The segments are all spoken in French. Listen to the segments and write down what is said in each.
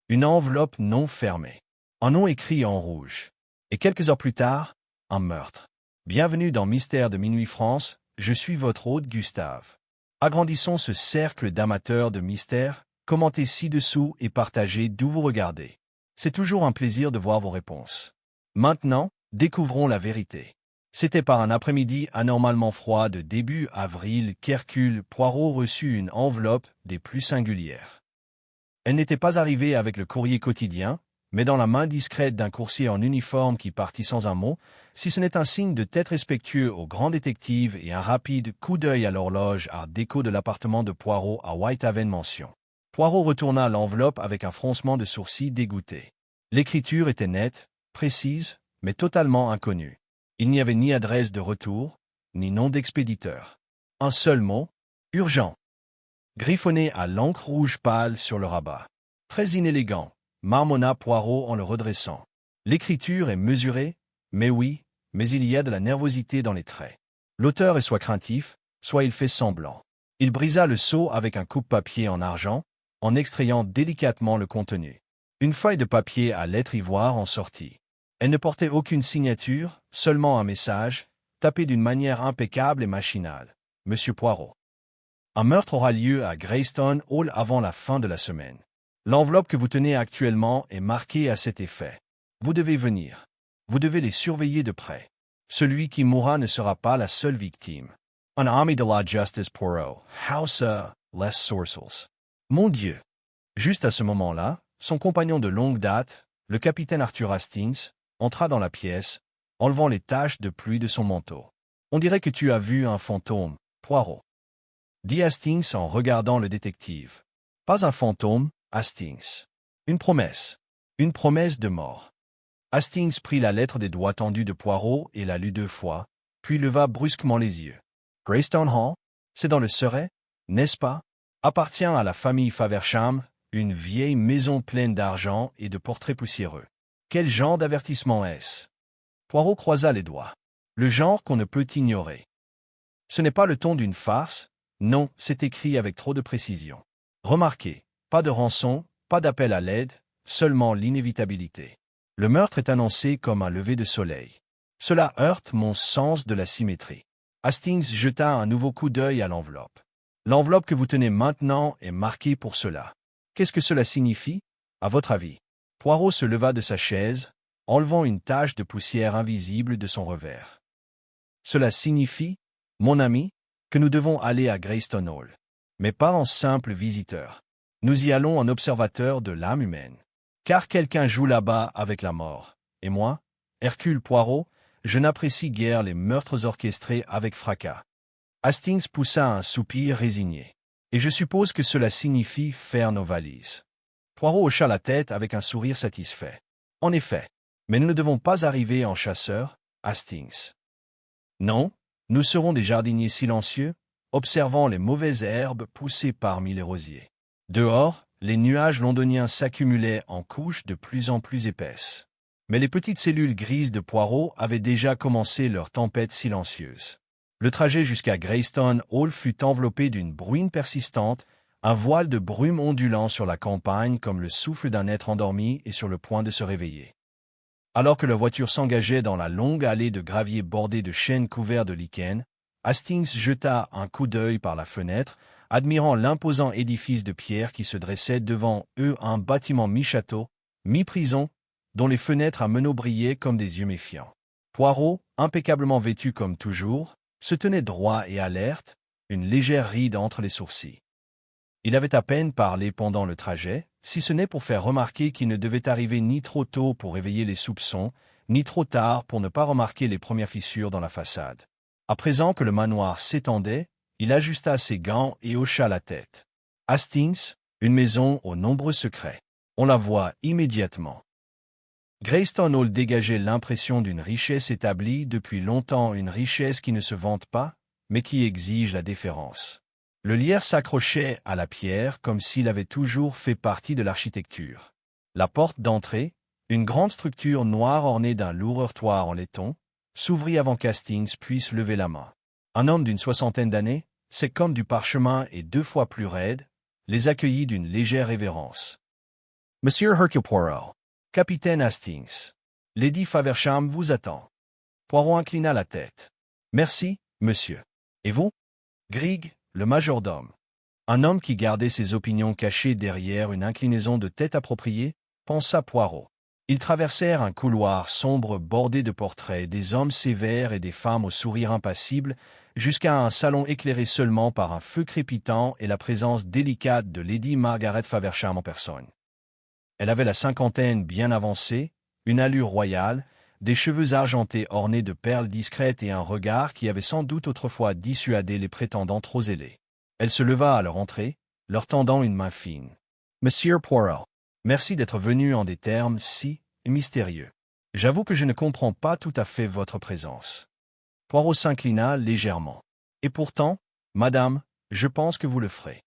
Une enveloppe non fermée. Un nom écrit en rouge. Et quelques heures plus tard, un meurtre. Bienvenue dans Mystère de Minuit France, je suis votre hôte Gustave. Agrandissons ce cercle d'amateurs de mystères, commentez ci-dessous et partagez d'où vous regardez. C'est toujours un plaisir de voir vos réponses. Maintenant, découvrons la vérité. C'était par un après-midi anormalement froid de début avril qu'Hercule Poirot reçut une enveloppe des plus singulières. Elle n'était pas arrivée avec le courrier quotidien, mais dans la main discrète d'un coursier en uniforme qui partit sans un mot, si ce n'est un signe de tête respectueux au grand détective et un rapide coup d'œil à l'horloge art déco de l'appartement de Poirot à Whitehaven Mansion. Poirot retourna l'enveloppe avec un froncement de sourcils dégoûté. L'écriture était nette, précise, mais totalement inconnue. Il n'y avait ni adresse de retour, ni nom d'expéditeur. Un seul mot, urgent. Griffonné à l'encre rouge pâle sur le rabat. Très inélégant, marmonna Poirot en le redressant. L'écriture est mesurée, mais oui, mais il y a de la nervosité dans les traits. L'auteur est soit craintif, soit il fait semblant. Il brisa le sceau avec un coupe-papier en argent, en extrayant délicatement le contenu. Une feuille de papier à lettres ivoire en sortit. Elle ne portait aucune signature, seulement un message, tapé d'une manière impeccable et machinale. Monsieur Poirot. Un meurtre aura lieu à Greystone Hall avant la fin de la semaine. L'enveloppe que vous tenez actuellement est marquée à cet effet. Vous devez venir. Vous devez les surveiller de près. Celui qui mourra ne sera pas la seule victime. Un ami de la justice Poirot. House les sourcils. Mon Dieu! Juste à ce moment-là, son compagnon de longue date, le capitaine Arthur Hastings, entra dans la pièce, enlevant les taches de pluie de son manteau. On dirait que tu as vu un fantôme, Poirot, dit Hastings en regardant le détective. Pas un fantôme, Hastings. Une promesse. Une promesse de mort. Hastings prit la lettre des doigts tendus de Poirot et la lut 2 fois, puis leva brusquement les yeux. Greystone Hall, c'est dans le Surrey, n'est-ce pas? Appartient à la famille Faversham, une vieille maison pleine d'argent et de portraits poussiéreux. Quel genre d'avertissement est-ce? Poirot croisa les doigts. Le genre qu'on ne peut ignorer. Ce n'est pas le ton d'une farce, non, c'est écrit avec trop de précision. Remarquez, pas de rançon, pas d'appel à l'aide, seulement l'inévitabilité. Le meurtre est annoncé comme un lever de soleil. Cela heurte mon sens de la symétrie. Hastings jeta un nouveau coup d'œil à l'enveloppe. L'enveloppe que vous tenez maintenant est marquée pour cela. Qu'est-ce que cela signifie, à votre avis? Poirot se leva de sa chaise, enlevant une tache de poussière invisible de son revers. Cela signifie, mon ami, que nous devons aller à Greystone Hall. Mais pas en simple visiteur. Nous y allons en observateur de l'âme humaine. Car quelqu'un joue là-bas avec la mort. Et moi, Hercule Poirot, je n'apprécie guère les meurtres orchestrés avec fracas. Hastings poussa un soupir résigné. Et je suppose que cela signifie faire nos valises. Poirot hocha la tête avec un sourire satisfait. En effet. Mais nous ne devons pas arriver en chasseurs, Hastings. Non, nous serons des jardiniers silencieux, observant les mauvaises herbes poussées parmi les rosiers. Dehors, les nuages londoniens s'accumulaient en couches de plus en plus épaisses. Mais les petites cellules grises de Poirot avaient déjà commencé leur tempête silencieuse. Le trajet jusqu'à Greystone Hall fut enveloppé d'une bruine persistante, un voile de brume ondulant sur la campagne comme le souffle d'un être endormi et sur le point de se réveiller. Alors que la voiture s'engageait dans la longue allée de gravier bordée de chênes couverts de lichen, Hastings jeta un coup d'œil par la fenêtre, admirant l'imposant édifice de pierre qui se dressait devant eux, un bâtiment mi-château, mi-prison, dont les fenêtres à meneaux brillaient comme des yeux méfiants. Poirot, impeccablement vêtu comme toujours, se tenait droit et alerte, une légère ride entre les sourcils. Il avait à peine parlé pendant le trajet, si ce n'est pour faire remarquer qu'il ne devait arriver ni trop tôt pour réveiller les soupçons, ni trop tard pour ne pas remarquer les premières fissures dans la façade. À présent que le manoir s'étendait, il ajusta ses gants et hocha la tête. Hastings, une maison aux nombreux secrets. On la voit immédiatement. Greystone Hall dégageait l'impression d'une richesse établie depuis longtemps, une richesse qui ne se vante pas, mais qui exige la déférence. Le lierre s'accrochait à la pierre comme s'il avait toujours fait partie de l'architecture. La porte d'entrée, une grande structure noire ornée d'un lourd heurtoir en laiton, s'ouvrit avant qu'Hastings puisse lever la main. Un homme d'une 60aine d'années, sec comme du parchemin et 2 fois plus raide, les accueillit d'une légère révérence. Monsieur Hercule Poirot. Capitaine Hastings. Lady Faversham vous attend. Poirot inclina la tête. Merci, monsieur. Et vous? Grigg, le majordome. Un homme qui gardait ses opinions cachées derrière une inclinaison de tête appropriée, pensa Poirot. Ils traversèrent un couloir sombre bordé de portraits, des hommes sévères et des femmes au sourire impassible, jusqu'à un salon éclairé seulement par un feu crépitant et la présence délicate de Lady Margaret Faversham en personne. Elle avait la cinquantaine bien avancée, une allure royale, des cheveux argentés ornés de perles discrètes et un regard qui avait sans doute autrefois dissuadé les prétendants trop zélés. Elle se leva à leur entrée, leur tendant une main fine. « Monsieur Poirot, merci d'être venu en des termes si mystérieux. J'avoue que je ne comprends pas tout à fait votre présence. » Poirot s'inclina légèrement. « Et pourtant, madame, je pense que vous le ferez.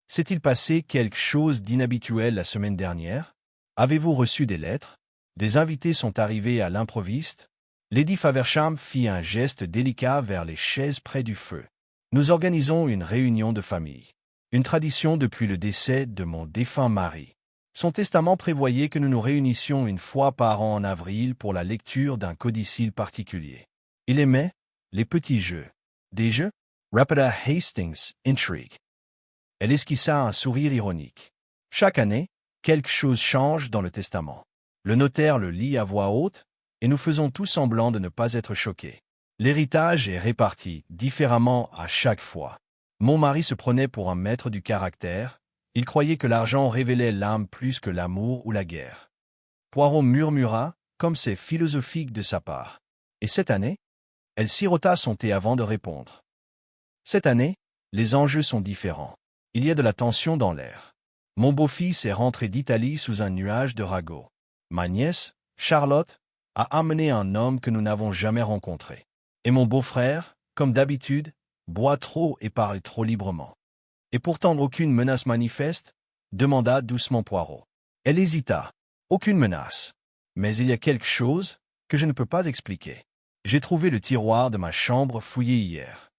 S'est-il passé quelque chose d'inhabituel la semaine dernière? Avez-vous reçu des lettres? Des invités sont arrivés à l'improviste? » Lady Faversham fit un geste délicat vers les chaises près du feu. « Nous organisons une réunion de famille. Une tradition depuis le décès de mon défunt mari. Son testament prévoyait que nous nous réunissions une fois par an en avril pour la lecture d'un codicille particulier. Il aimait les petits jeux. Des jeux? Répéta Hastings, intrigue. Elle esquissa un sourire ironique. Chaque année, quelque chose change dans le testament. Le notaire le lit à voix haute, et nous faisons tout semblant de ne pas être choqués. L'héritage est réparti différemment à chaque fois. Mon mari se prenait pour un maître du caractère. Il croyait que l'argent révélait l'âme plus que l'amour ou la guerre. Poirot murmura, comme c'est philosophique de sa part. Et cette année? Elle sirota son thé avant de répondre. Cette année, les enjeux sont différents. Il y a de la tension dans l'air. Mon beau-fils est rentré d'Italie sous un nuage de ragots. Ma nièce, Charlotte, a amené un homme que nous n'avons jamais rencontré. Et mon beau-frère, comme d'habitude, boit trop et parle trop librement. Et pourtant aucune menace manifeste? Demanda doucement Poirot. Elle hésita. Aucune menace. Mais il y a quelque chose que je ne peux pas expliquer. J'ai trouvé le tiroir de ma chambre fouillé hier.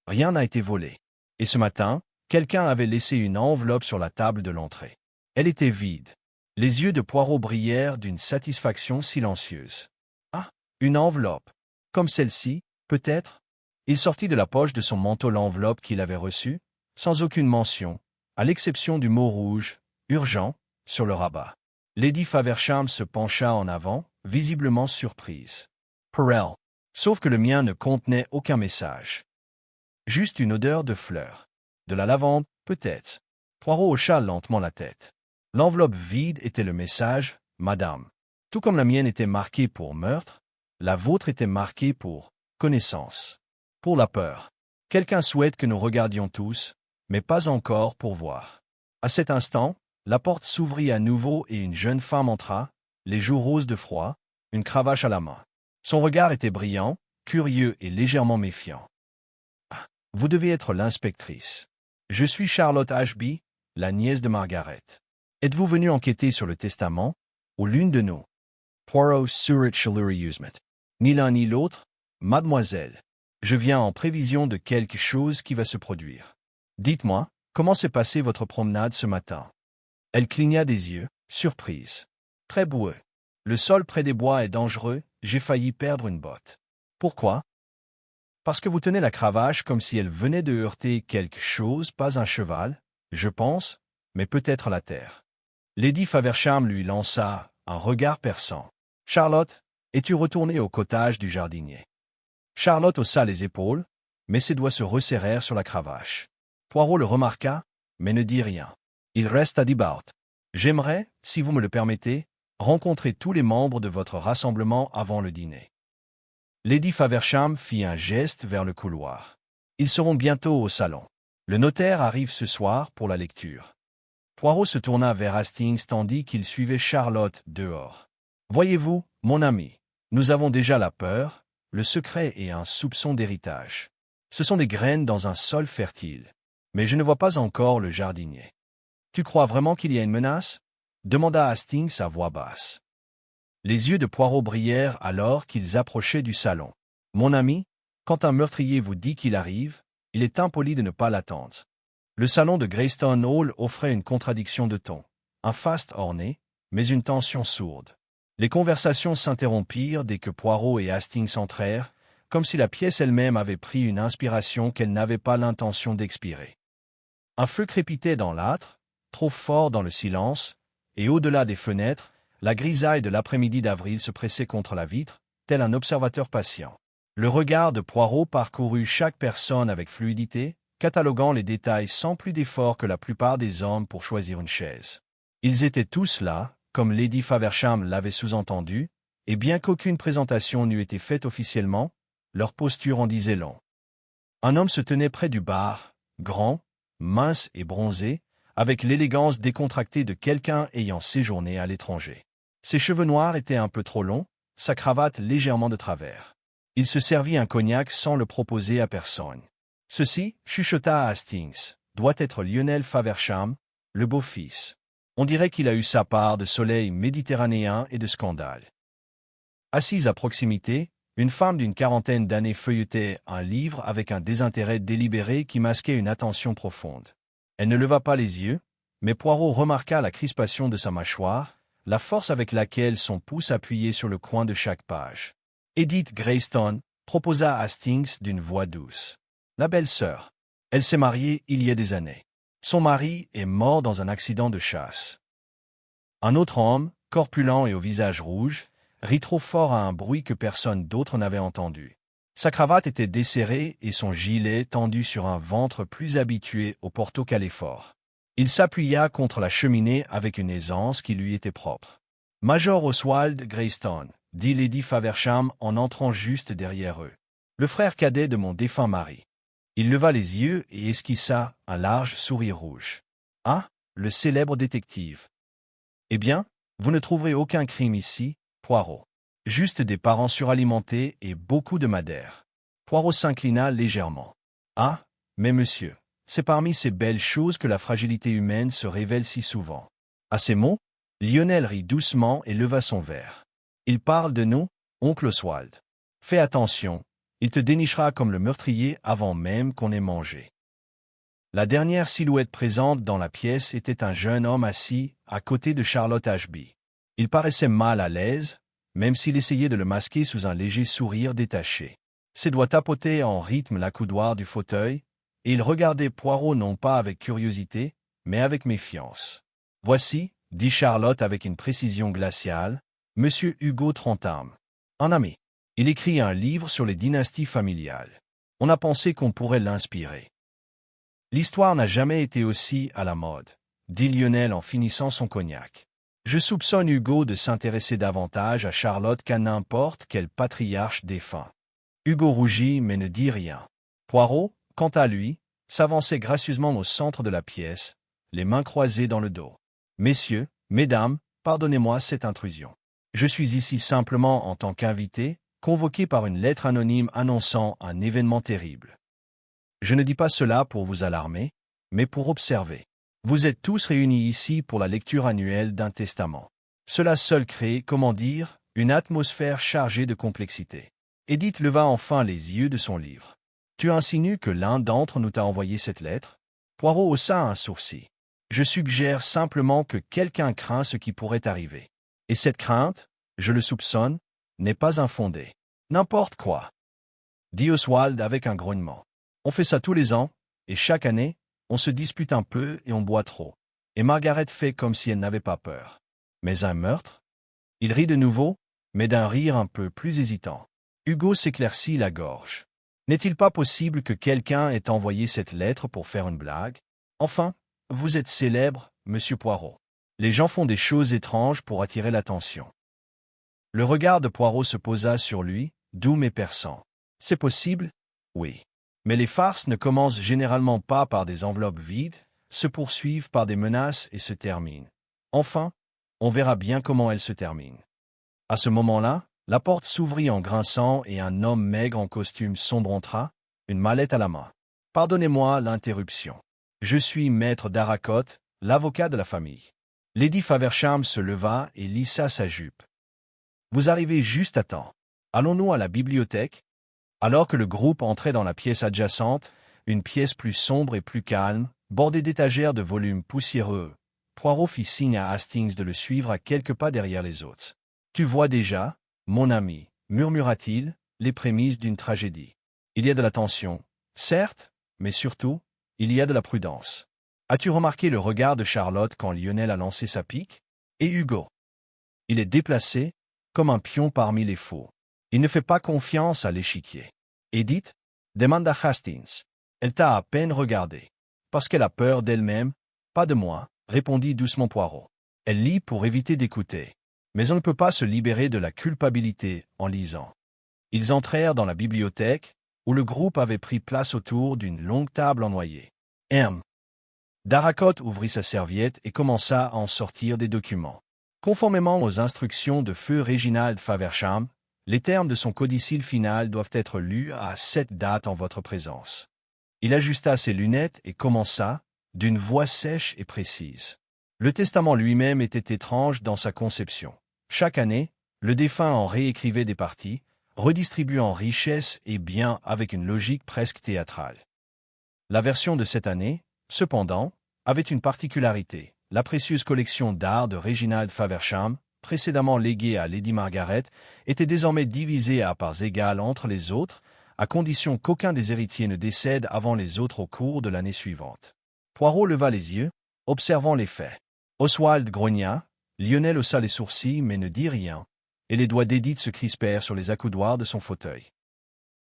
Rien n'a été volé. Et ce matin, quelqu'un avait laissé une enveloppe sur la table de l'entrée. Elle était vide. Les yeux de Poirot brillèrent d'une satisfaction silencieuse. Ah, une enveloppe. Comme celle-ci, peut-être? Il sortit de la poche de son manteau l'enveloppe qu'il avait reçue, sans aucune mention, à l'exception du mot rouge, urgent, sur le rabat. Lady Faversham se pencha en avant, visiblement surprise. Pour elle. Sauf que le mien ne contenait aucun message. Juste une odeur de fleurs. De la lavande, peut-être. Poirot hocha lentement la tête. L'enveloppe vide était le message « Madame ». Tout comme la mienne était marquée pour meurtre, la vôtre était marquée pour connaissance. Pour la peur. Quelqu'un souhaite que nous regardions tous, mais pas encore pour voir. À cet instant, la porte s'ouvrit à nouveau et une jeune femme entra, les joues roses de froid, une cravache à la main. Son regard était brillant, curieux et légèrement méfiant. « Ah, vous devez être l'inspectrice. Je suis Charlotte Ashby, la nièce de Margaret. Êtes-vous venue enquêter sur le testament, ou l'une de nous? » Poirot sourit chaleureusement. « Ni l'un ni l'autre, mademoiselle. Je viens en prévision de quelque chose qui va se produire. Dites-moi, comment s'est passée votre promenade ce matin? » Elle cligna des yeux, surprise. « Très boueux. Le sol près des bois est dangereux, j'ai failli perdre une botte. » Pourquoi? Parce que vous tenez la cravache comme si elle venait de heurter quelque chose, pas un cheval, je pense, mais peut-être la terre. Lady Faversham lui lança un regard perçant. « Charlotte, es-tu retournée au cottage du jardinier? » Charlotte haussa les épaules, mais ses doigts se resserrèrent sur la cravache. Poirot le remarqua, mais ne dit rien. Il resta débat. « J'aimerais, si vous me le permettez, rencontrer tous les membres de votre rassemblement avant le dîner. » Lady Faversham fit un geste vers le couloir. « Ils seront bientôt au salon. Le notaire arrive ce soir pour la lecture. » Poirot se tourna vers Hastings tandis qu'il suivait Charlotte dehors. « Voyez-vous, mon ami, nous avons déjà la peur, le secret et un soupçon d'héritage. Ce sont des graines dans un sol fertile. Mais je ne vois pas encore le jardinier. »« Tu crois vraiment qu'il y a une menace? » demanda Hastings à voix basse. Les yeux de Poirot brillèrent alors qu'ils approchaient du salon. « Mon ami, quand un meurtrier vous dit qu'il arrive, il est impoli de ne pas l'attendre. » Le salon de Greystone Hall offrait une contradiction de ton. un faste orné, mais une tension sourde. Les conversations s'interrompirent dès que Poirot et Hastings entrèrent, comme si la pièce elle-même avait pris une inspiration qu'elle n'avait pas l'intention d'expirer. Un feu crépitait dans l'âtre, trop fort dans le silence, et au-delà des fenêtres, la grisaille de l'après-midi d'avril se pressait contre la vitre, tel un observateur patient. Le regard de Poirot parcourut chaque personne avec fluidité, cataloguant les détails sans plus d'effort que la plupart des hommes pour choisir une chaise. Ils étaient tous là, comme Lady Faversham l'avait sous-entendu, et bien qu'aucune présentation n'eût été faite officiellement, leur posture en disait long. Un homme se tenait près du bar, grand, mince et bronzé, avec l'élégance décontractée de quelqu'un ayant séjourné à l'étranger. Ses cheveux noirs étaient un peu trop longs, sa cravate légèrement de travers. Il se servit un cognac sans le proposer à personne. Ceci, chuchota à Hastings, doit être Lionel Faversham, le beau-fils. On dirait qu'il a eu sa part de soleil méditerranéen et de scandale. Assise à proximité, une femme d'une quarantaine d'années feuilletait un livre avec un désintérêt délibéré qui masquait une attention profonde. Elle ne leva pas les yeux, mais Poirot remarqua la crispation de sa mâchoire, la force avec laquelle son pouce appuyait sur le coin de chaque page. Edith Greystone, proposa Hastings d'une voix douce. La belle-sœur. Elle s'est mariée il y a des années. Son mari est mort dans un accident de chasse. Un autre homme, corpulent et au visage rouge, rit trop fort à un bruit que personne d'autre n'avait entendu. Sa cravate était desserrée et son gilet tendu sur un ventre plus habitué au porto qu'à l'effort. Il s'appuya contre la cheminée avec une aisance qui lui était propre. « Major Oswald Greystone », dit Lady Faversham en entrant juste derrière eux. « Le frère cadet de mon défunt mari. » Il leva les yeux et esquissa un large sourire rouge. « Ah, le célèbre détective. Eh bien, vous ne trouverez aucun crime ici, Poirot. Juste des parents suralimentés et beaucoup de madère. » Poirot s'inclina légèrement. « Ah, mais monsieur, c'est parmi ces belles choses que la fragilité humaine se révèle si souvent. » À ces mots, Lionel rit doucement et leva son verre. « Il parle de nous, oncle Oswald. Fais attention, il te dénichera comme le meurtrier avant même qu'on ait mangé. » La dernière silhouette présente dans la pièce était un jeune homme assis à côté de Charlotte Ashby. Il paraissait mal à l'aise, même s'il essayait de le masquer sous un léger sourire détaché. Ses doigts tapotaient en rythme l'accoudoir du fauteuil, et il regardait Poirot non pas avec curiosité, mais avec méfiance. « Voici, » dit Charlotte avec une précision glaciale, « Monsieur Hugo Trentham. Un ami. Il écrit un livre sur les dynasties familiales. On a pensé qu'on pourrait l'inspirer. » « L'histoire n'a jamais été aussi à la mode, » dit Lionel en finissant son cognac. « Je soupçonne Hugo de s'intéresser davantage à Charlotte qu'à n'importe quel patriarche défunt. » Hugo rougit mais ne dit rien. Poirot, quant à lui, s'avançait gracieusement au centre de la pièce, les mains croisées dans le dos. « Messieurs, mesdames, pardonnez-moi cette intrusion. Je suis ici simplement en tant qu'invité, convoqué par une lettre anonyme annonçant un événement terrible. Je ne dis pas cela pour vous alarmer, mais pour observer. Vous êtes tous réunis ici pour la lecture annuelle d'un testament. Cela seul crée, comment dire, une atmosphère chargée de complexité. » Edith leva enfin les yeux de son livre. « Tu insinues que l'un d'entre nous t'a envoyé cette lettre ?» Poirot haussa un sourcil. « Je suggère simplement que quelqu'un craint ce qui pourrait arriver. Et cette crainte, je le soupçonne, n'est pas infondée. N'importe quoi, » dit Oswald avec un grognement. « On fait ça tous les ans, et chaque année, on se dispute un peu et on boit trop. Et Margaret fait comme si elle n'avait pas peur. Mais un meurtre ?» Il rit de nouveau, mais d'un rire un peu plus hésitant. Hugo s'éclaircit la gorge. « N'est-il pas possible que quelqu'un ait envoyé cette lettre pour faire une blague? Enfin, vous êtes célèbre, monsieur Poirot. Les gens font des choses étranges pour attirer l'attention. » Le regard de Poirot se posa sur lui, doux mais perçant. « C'est possible? Oui. Mais les farces ne commencent généralement pas par des enveloppes vides, se poursuivent par des menaces et se terminent. Enfin, on verra bien comment elles se terminent. » À ce moment-là, la porte s'ouvrit en grinçant et un homme maigre en costume sombre entra, une mallette à la main. « Pardonnez-moi l'interruption. Je suis maître d'Aracotte, l'avocat de la famille. » Lady Faversham se leva et lissa sa jupe. « Vous arrivez juste à temps. Allons-nous à la bibliothèque ?» Alors que le groupe entrait dans la pièce adjacente, une pièce plus sombre et plus calme, bordée d'étagères de volumes poussiéreux, Poirot fit signe à Hastings de le suivre à quelques pas derrière les autres. « Tu vois déjà, mon ami, murmura-t-il, les prémices d'une tragédie. Il y a de la tension, certes, mais surtout, il y a de la prudence. As-tu remarqué le regard de Charlotte quand Lionel a lancé sa pique? Et Hugo? Il est déplacé, comme un pion parmi les faux. Il ne fait pas confiance à l'échiquier. Edith? Demanda Hastings. Elle t'a à peine regardé. Parce qu'elle a peur d'elle-même? Pas de moi, répondit doucement Poirot. Elle lit pour éviter d'écouter. Mais on ne peut pas se libérer de la culpabilité en lisant. Ils entrèrent dans la bibliothèque, où le groupe avait pris place autour d'une longue table en noyer. Daracot ouvrit sa serviette et commença à en sortir des documents. Conformément aux instructions de feu Réginald Faversham, les termes de son codicille final doivent être lus à cette date en votre présence. Il ajusta ses lunettes et commença, d'une voix sèche et précise. Le testament lui-même était étrange dans sa conception. Chaque année, le défunt en réécrivait des parties, redistribuant richesse et biens avec une logique presque théâtrale. La version de cette année, cependant, avait une particularité. La précieuse collection d'art de Réginald Faversham, précédemment léguée à Lady Margaret, était désormais divisée à parts égales entre les autres, à condition qu'aucun des héritiers ne décède avant les autres au cours de l'année suivante. Poirot leva les yeux, observant les faits. Oswald grogna, Lionel haussa les sourcils mais ne dit rien, et les doigts d'Edith se crispèrent sur les accoudoirs de son fauteuil.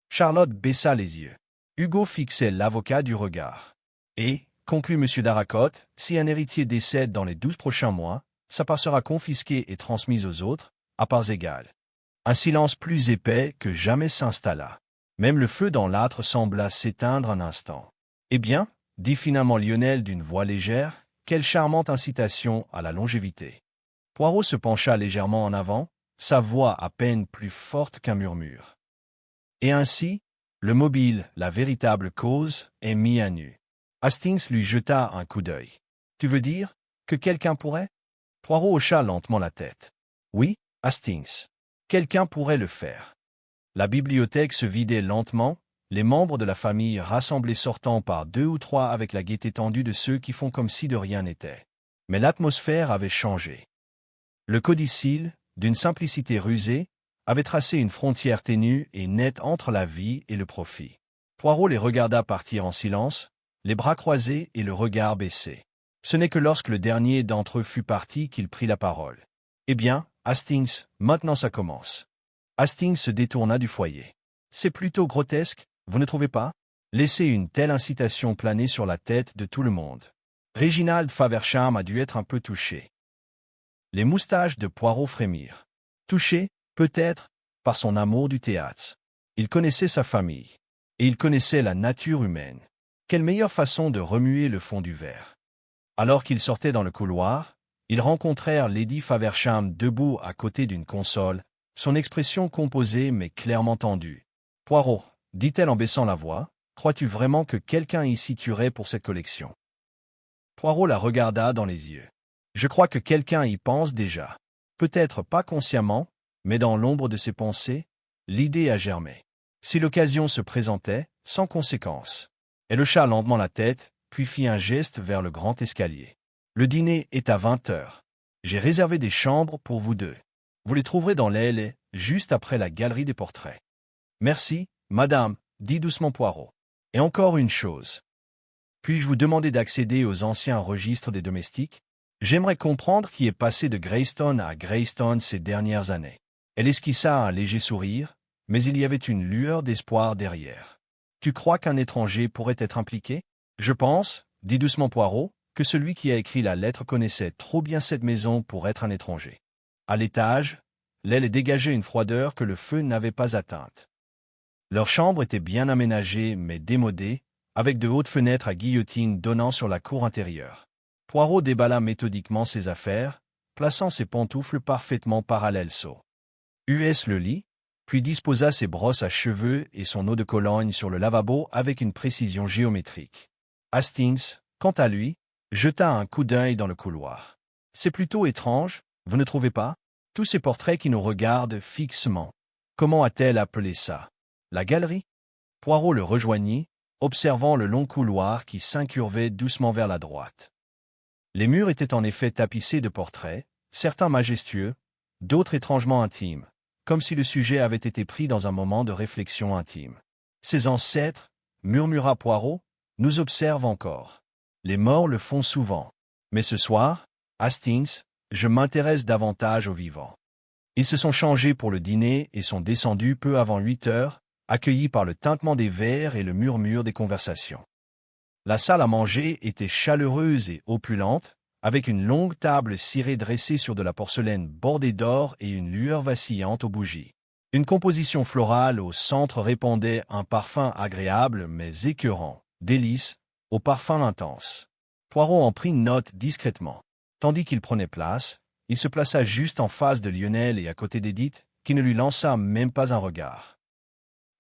Charlotte baissa les yeux. Hugo fixait l'avocat du regard. Et, conclut M. Daracot, si un héritier décède dans les 12 prochains mois, sa part sera confisquée et transmise aux autres, à parts égales. Un silence plus épais que jamais s'installa. Même le feu dans l'âtre sembla s'éteindre un instant. Eh bien, dit finalement Lionel d'une voix légère, quelle charmante incitation à la longévité. Poirot se pencha légèrement en avant, sa voix à peine plus forte qu'un murmure. Et ainsi, le mobile, la véritable cause, est mis à nu. Hastings lui jeta un coup d'œil. Tu veux dire que quelqu'un pourrait? Poirot hocha lentement la tête. Oui, Hastings. Quelqu'un pourrait le faire. La bibliothèque se vidait lentement, les membres de la famille rassemblés sortant par 2 ou 3 avec la gaieté tendue de ceux qui font comme si de rien n'était. Mais l'atmosphère avait changé. Le codicille, d'une simplicité rusée, avait tracé une frontière ténue et nette entre la vie et le profit. Poirot les regarda partir en silence, les bras croisés et le regard baissé. Ce n'est que lorsque le dernier d'entre eux fut parti qu'il prit la parole. « Eh bien, Hastings, maintenant ça commence. » Hastings se détourna du foyer. « C'est plutôt grotesque, vous ne trouvez pas? Laisser une telle incitation planer sur la tête de tout le monde. » Réginald Faversham a dû être un peu touché. Les moustaches de Poirot frémirent. Touché, peut-être, par son amour du théâtre. Il connaissait sa famille. Et il connaissait la nature humaine. Quelle meilleure façon de remuer le fond du verre. Alors qu'ils sortaient dans le couloir, ils rencontrèrent Lady Faversham debout à côté d'une console, son expression composée mais clairement tendue. « Poirot, dit-elle en baissant la voix, crois-tu vraiment que quelqu'un ici tuerait pour cette collection ?» Poirot la regarda dans les yeux. « Je crois que quelqu'un y pense déjà. Peut-être pas consciemment, mais dans l'ombre de ses pensées, l'idée a germé. Si l'occasion se présentait, sans conséquence. » Elle hocha lentement la tête, puis fit un geste vers le grand escalier. « Le dîner est à 20 heures. J'ai réservé des chambres pour vous deux. Vous les trouverez dans l'aile, juste après la galerie des portraits. »« Merci, madame, » dit doucement Poirot. « Et encore une chose. Puis-je vous demander d'accéder aux anciens registres des domestiques? J'aimerais comprendre qui est passé de Greystone à Greystone ces dernières années. » Elle esquissa un léger sourire, mais il y avait une lueur d'espoir derrière. « Tu crois qu'un étranger pourrait être impliqué? »« Je pense, » dit doucement Poirot, « que celui qui a écrit la lettre connaissait trop bien cette maison pour être un étranger. » À l'étage, l'aile dégageait une froideur que le feu n'avait pas atteinte. Leur chambre était bien aménagée mais démodée, avec de hautes fenêtres à guillotine donnant sur la cour intérieure. Poirot déballa méthodiquement ses affaires, plaçant ses pantoufles parfaitement parallèles US le lit, puis disposa ses brosses à cheveux et son eau de Cologne sur le lavabo avec une précision géométrique. Hastings, quant à lui, jeta un coup d'œil dans le couloir. « C'est plutôt étrange, vous ne trouvez pas? Tous ces portraits qui nous regardent fixement. Comment a-t-elle appelé ça? La galerie ?» Poirot le rejoignit, observant le long couloir qui s'incurvait doucement vers la droite. Les murs étaient en effet tapissés de portraits, certains majestueux, d'autres étrangement intimes, comme si le sujet avait été pris dans un moment de réflexion intime. Ses ancêtres, murmura Poirot, nous observent encore. Les morts le font souvent. Mais ce soir, Hastings, je m'intéresse davantage aux vivants. Ils se sont changés pour le dîner et sont descendus peu avant 8 heures, accueillis par le tintement des verres et le murmure des conversations. La salle à manger était chaleureuse et opulente, avec une longue table cirée dressée sur de la porcelaine bordée d'or et une lueur vacillante aux bougies. Une composition florale au centre répandait un parfum agréable mais écœurant, délice, au parfum intense. Poirot en prit note discrètement. Tandis qu'il prenait place, il se plaça juste en face de Lionel et à côté d'Edith, qui ne lui lança même pas un regard.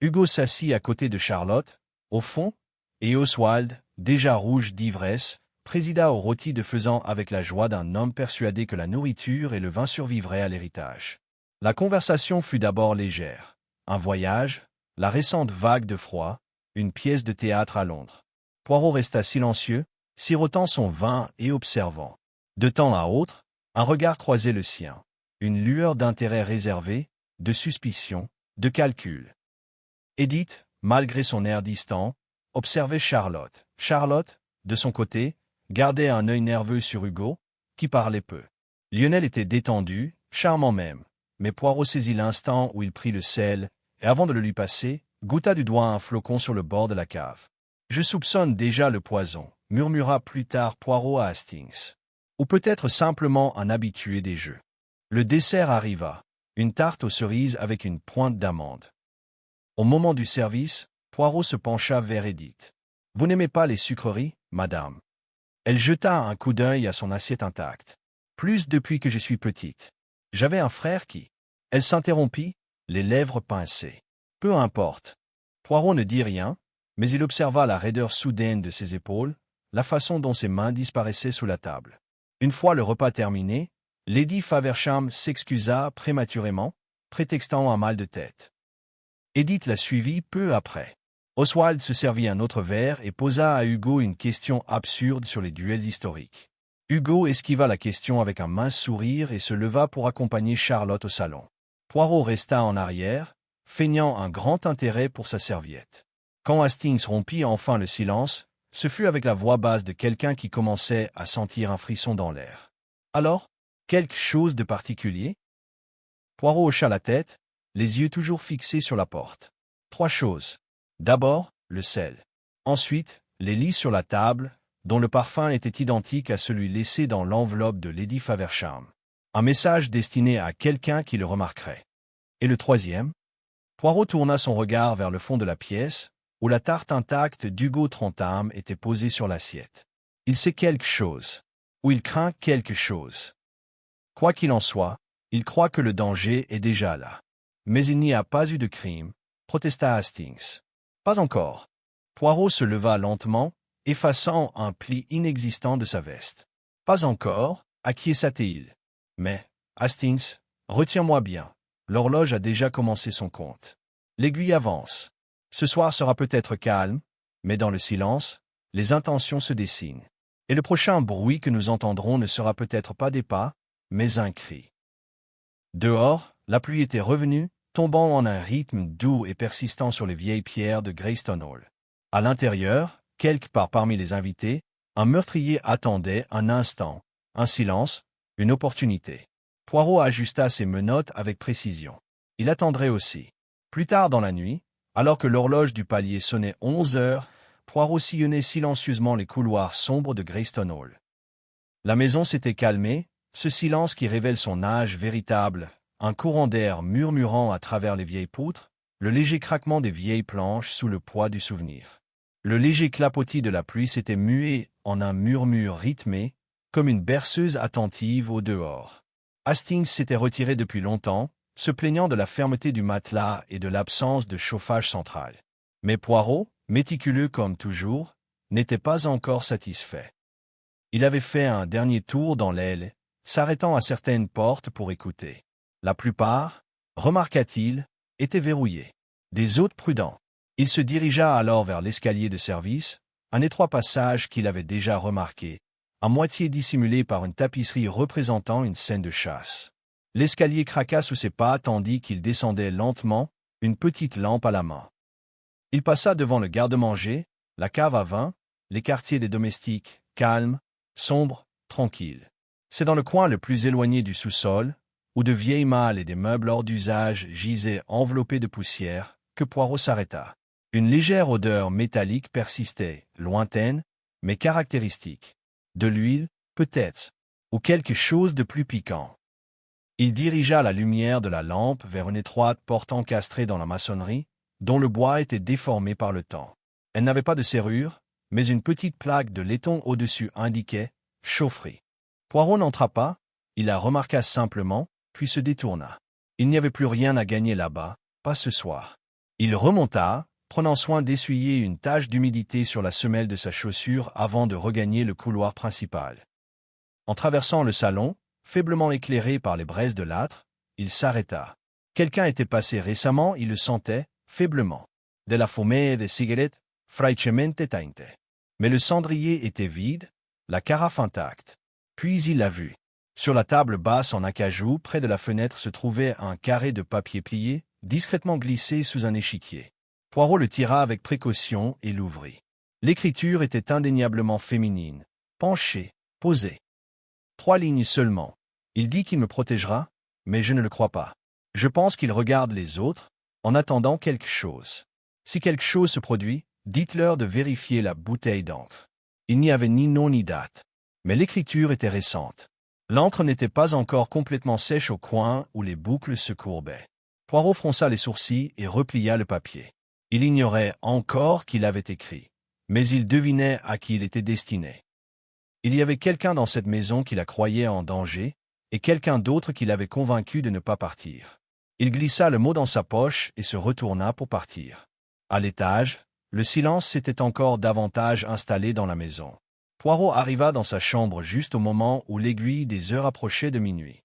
Hugo s'assit à côté de Charlotte, au fond, et Oswald, déjà rouge d'ivresse, présida au rôti de faisan avec la joie d'un homme persuadé que la nourriture et le vin survivraient à l'héritage. La conversation fut d'abord légère. Un voyage, la récente vague de froid, une pièce de théâtre à Londres. Poirot resta silencieux, sirotant son vin et observant. De temps à autre, un regard croisait le sien. Une lueur d'intérêt réservé, de suspicion, de calcul. Edith, malgré son air distant, observait Charlotte. Charlotte, de son côté, gardait un œil nerveux sur Hugo, qui parlait peu. Lionel était détendu, charmant même, mais Poirot saisit l'instant où il prit le sel, et avant de le lui passer, goûta du doigt un flocon sur le bord de la cave. « Je soupçonne déjà le poison », murmura plus tard Poirot à Hastings. Ou peut-être simplement un habitué des jeux. Le dessert arriva, une tarte aux cerises avec une pointe d'amande. Au moment du service, Poirot se pencha vers Edith. « Vous n'aimez pas les sucreries, madame ?» Elle jeta un coup d'œil à son assiette intacte. « Plus depuis que je suis petite. J'avais un frère qui... » Elle s'interrompit, les lèvres pincées. « Peu importe. » Poirot ne dit rien, mais il observa la raideur soudaine de ses épaules, la façon dont ses mains disparaissaient sous la table. Une fois le repas terminé, Lady Faversham s'excusa prématurément, prétextant un mal de tête. Edith la suivit peu après. Oswald se servit un autre verre et posa à Hugo une question absurde sur les duels historiques. Hugo esquiva la question avec un mince sourire et se leva pour accompagner Charlotte au salon. Poirot resta en arrière, feignant un grand intérêt pour sa serviette. Quand Hastings rompit enfin le silence, ce fut avec la voix basse de quelqu'un qui commençait à sentir un frisson dans l'air. « Alors, quelque chose de particulier ?» Poirot hocha la tête, les yeux toujours fixés sur la porte. « 3 choses. D'abord, le sel. Ensuite, les lits sur la table, dont le parfum était identique à celui laissé dans l'enveloppe de Lady Faversham. Un message destiné à quelqu'un qui le remarquerait. Et le 3e ?» Poirot tourna son regard vers le fond de la pièce, où la tarte intacte d'Hugo Trentham était posée sur l'assiette. Il sait quelque chose. Ou il craint quelque chose. Quoi qu'il en soit, il croit que le danger est déjà là. Mais il n'y a pas eu de crime, protesta Hastings. Pas encore. Poirot se leva lentement, effaçant un pli inexistant de sa veste. Pas encore, acquiesça-t-il. Mais, Hastings, retiens-moi bien. L'horloge a déjà commencé son compte. L'aiguille avance. Ce soir sera peut-être calme, mais dans le silence, les intentions se dessinent. Et le prochain bruit que nous entendrons ne sera peut-être pas des pas, mais un cri. Dehors, la pluie était revenue, tombant en un rythme doux et persistant sur les vieilles pierres de Greyston Hall. À l'intérieur, quelque part parmi les invités, un meurtrier attendait un instant, un silence, une opportunité. Poirot ajusta ses menottes avec précision. Il attendrait aussi. Plus tard dans la nuit, alors que l'horloge du palier sonnait 11 heures, Poirot sillonnait silencieusement les couloirs sombres de Greyston Hall. La maison s'était calmée, ce silence qui révèle son âge véritable, un courant d'air murmurant à travers les vieilles poutres, le léger craquement des vieilles planches sous le poids du souvenir. Le léger clapotis de la pluie s'était mué en un murmure rythmé, comme une berceuse attentive au dehors. Hastings s'était retiré depuis longtemps, se plaignant de la fermeté du matelas et de l'absence de chauffage central. Mais Poirot, méticuleux comme toujours, n'était pas encore satisfait. Il avait fait un dernier tour dans l'aile, s'arrêtant à certaines portes pour écouter. La plupart, remarqua-t-il, étaient verrouillées. Des autres prudents. Il se dirigea alors vers l'escalier de service, un étroit passage qu'il avait déjà remarqué, à moitié dissimulé par une tapisserie représentant une scène de chasse. L'escalier craqua sous ses pas tandis qu'il descendait lentement, une petite lampe à la main. Il passa devant le garde-manger, la cave à vin, les quartiers des domestiques, calmes, sombres, tranquilles. C'est dans le coin le plus éloigné du sous-sol, où de vieilles malles et des meubles hors d'usage gisaient enveloppés de poussière, que Poirot s'arrêta. Une légère odeur métallique persistait, lointaine, mais caractéristique. De l'huile, peut-être, ou quelque chose de plus piquant. Il dirigea la lumière de la lampe vers une étroite porte encastrée dans la maçonnerie, dont le bois était déformé par le temps. Elle n'avait pas de serrure, mais une petite plaque de laiton au-dessus indiquait « chaufferie ». Poirot n'entra pas, il la remarqua simplement, puis se détourna. Il n'y avait plus rien à gagner là-bas, pas ce soir. Il remonta, prenant soin d'essuyer une tache d'humidité sur la semelle de sa chaussure avant de regagner le couloir principal. En traversant le salon, faiblement éclairé par les braises de l'âtre, il s'arrêta. Quelqu'un était passé récemment, il le sentait, faiblement. De la fumée de cigarettes, fraichemente teinte. Mais le cendrier était vide, la carafe intacte. Puis il la vit. Sur la table basse en acajou, près de la fenêtre, se trouvait un carré de papier plié, discrètement glissé sous un échiquier. Poirot le tira avec précaution et l'ouvrit. L'écriture était indéniablement féminine, penchée, posée. 3 lignes seulement. Il dit qu'il me protégera, mais je ne le crois pas. Je pense qu'il regarde les autres, en attendant quelque chose. Si quelque chose se produit, dites-leur de vérifier la bouteille d'encre. Il n'y avait ni nom ni date. Mais l'écriture était récente. L'encre n'était pas encore complètement sèche au coin où les boucles se courbaient. Poirot fronça les sourcils et replia le papier. Il ignorait encore qu'il avait écrit, mais il devinait à qui il était destiné. Il y avait quelqu'un dans cette maison qui la croyait en danger, et quelqu'un d'autre qui l'avait convaincu de ne pas partir. Il glissa le mot dans sa poche et se retourna pour partir. À l'étage, le silence s'était encore davantage installé dans la maison. Poirot arriva dans sa chambre juste au moment où l'aiguille des heures approchait de minuit.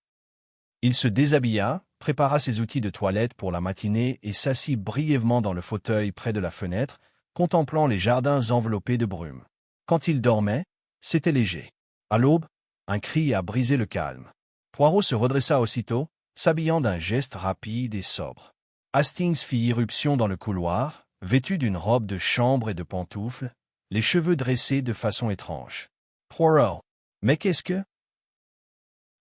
Il se déshabilla, prépara ses outils de toilette pour la matinée et s'assit brièvement dans le fauteuil près de la fenêtre, contemplant les jardins enveloppés de brume. Quand il dormait, c'était léger. À l'aube, un cri a brisé le calme. Poirot se redressa aussitôt, s'habillant d'un geste rapide et sobre. Hastings fit irruption dans le couloir, vêtu d'une robe de chambre et de pantoufles, les cheveux dressés de façon étrange. « Poirot, mais qu'est-ce que… »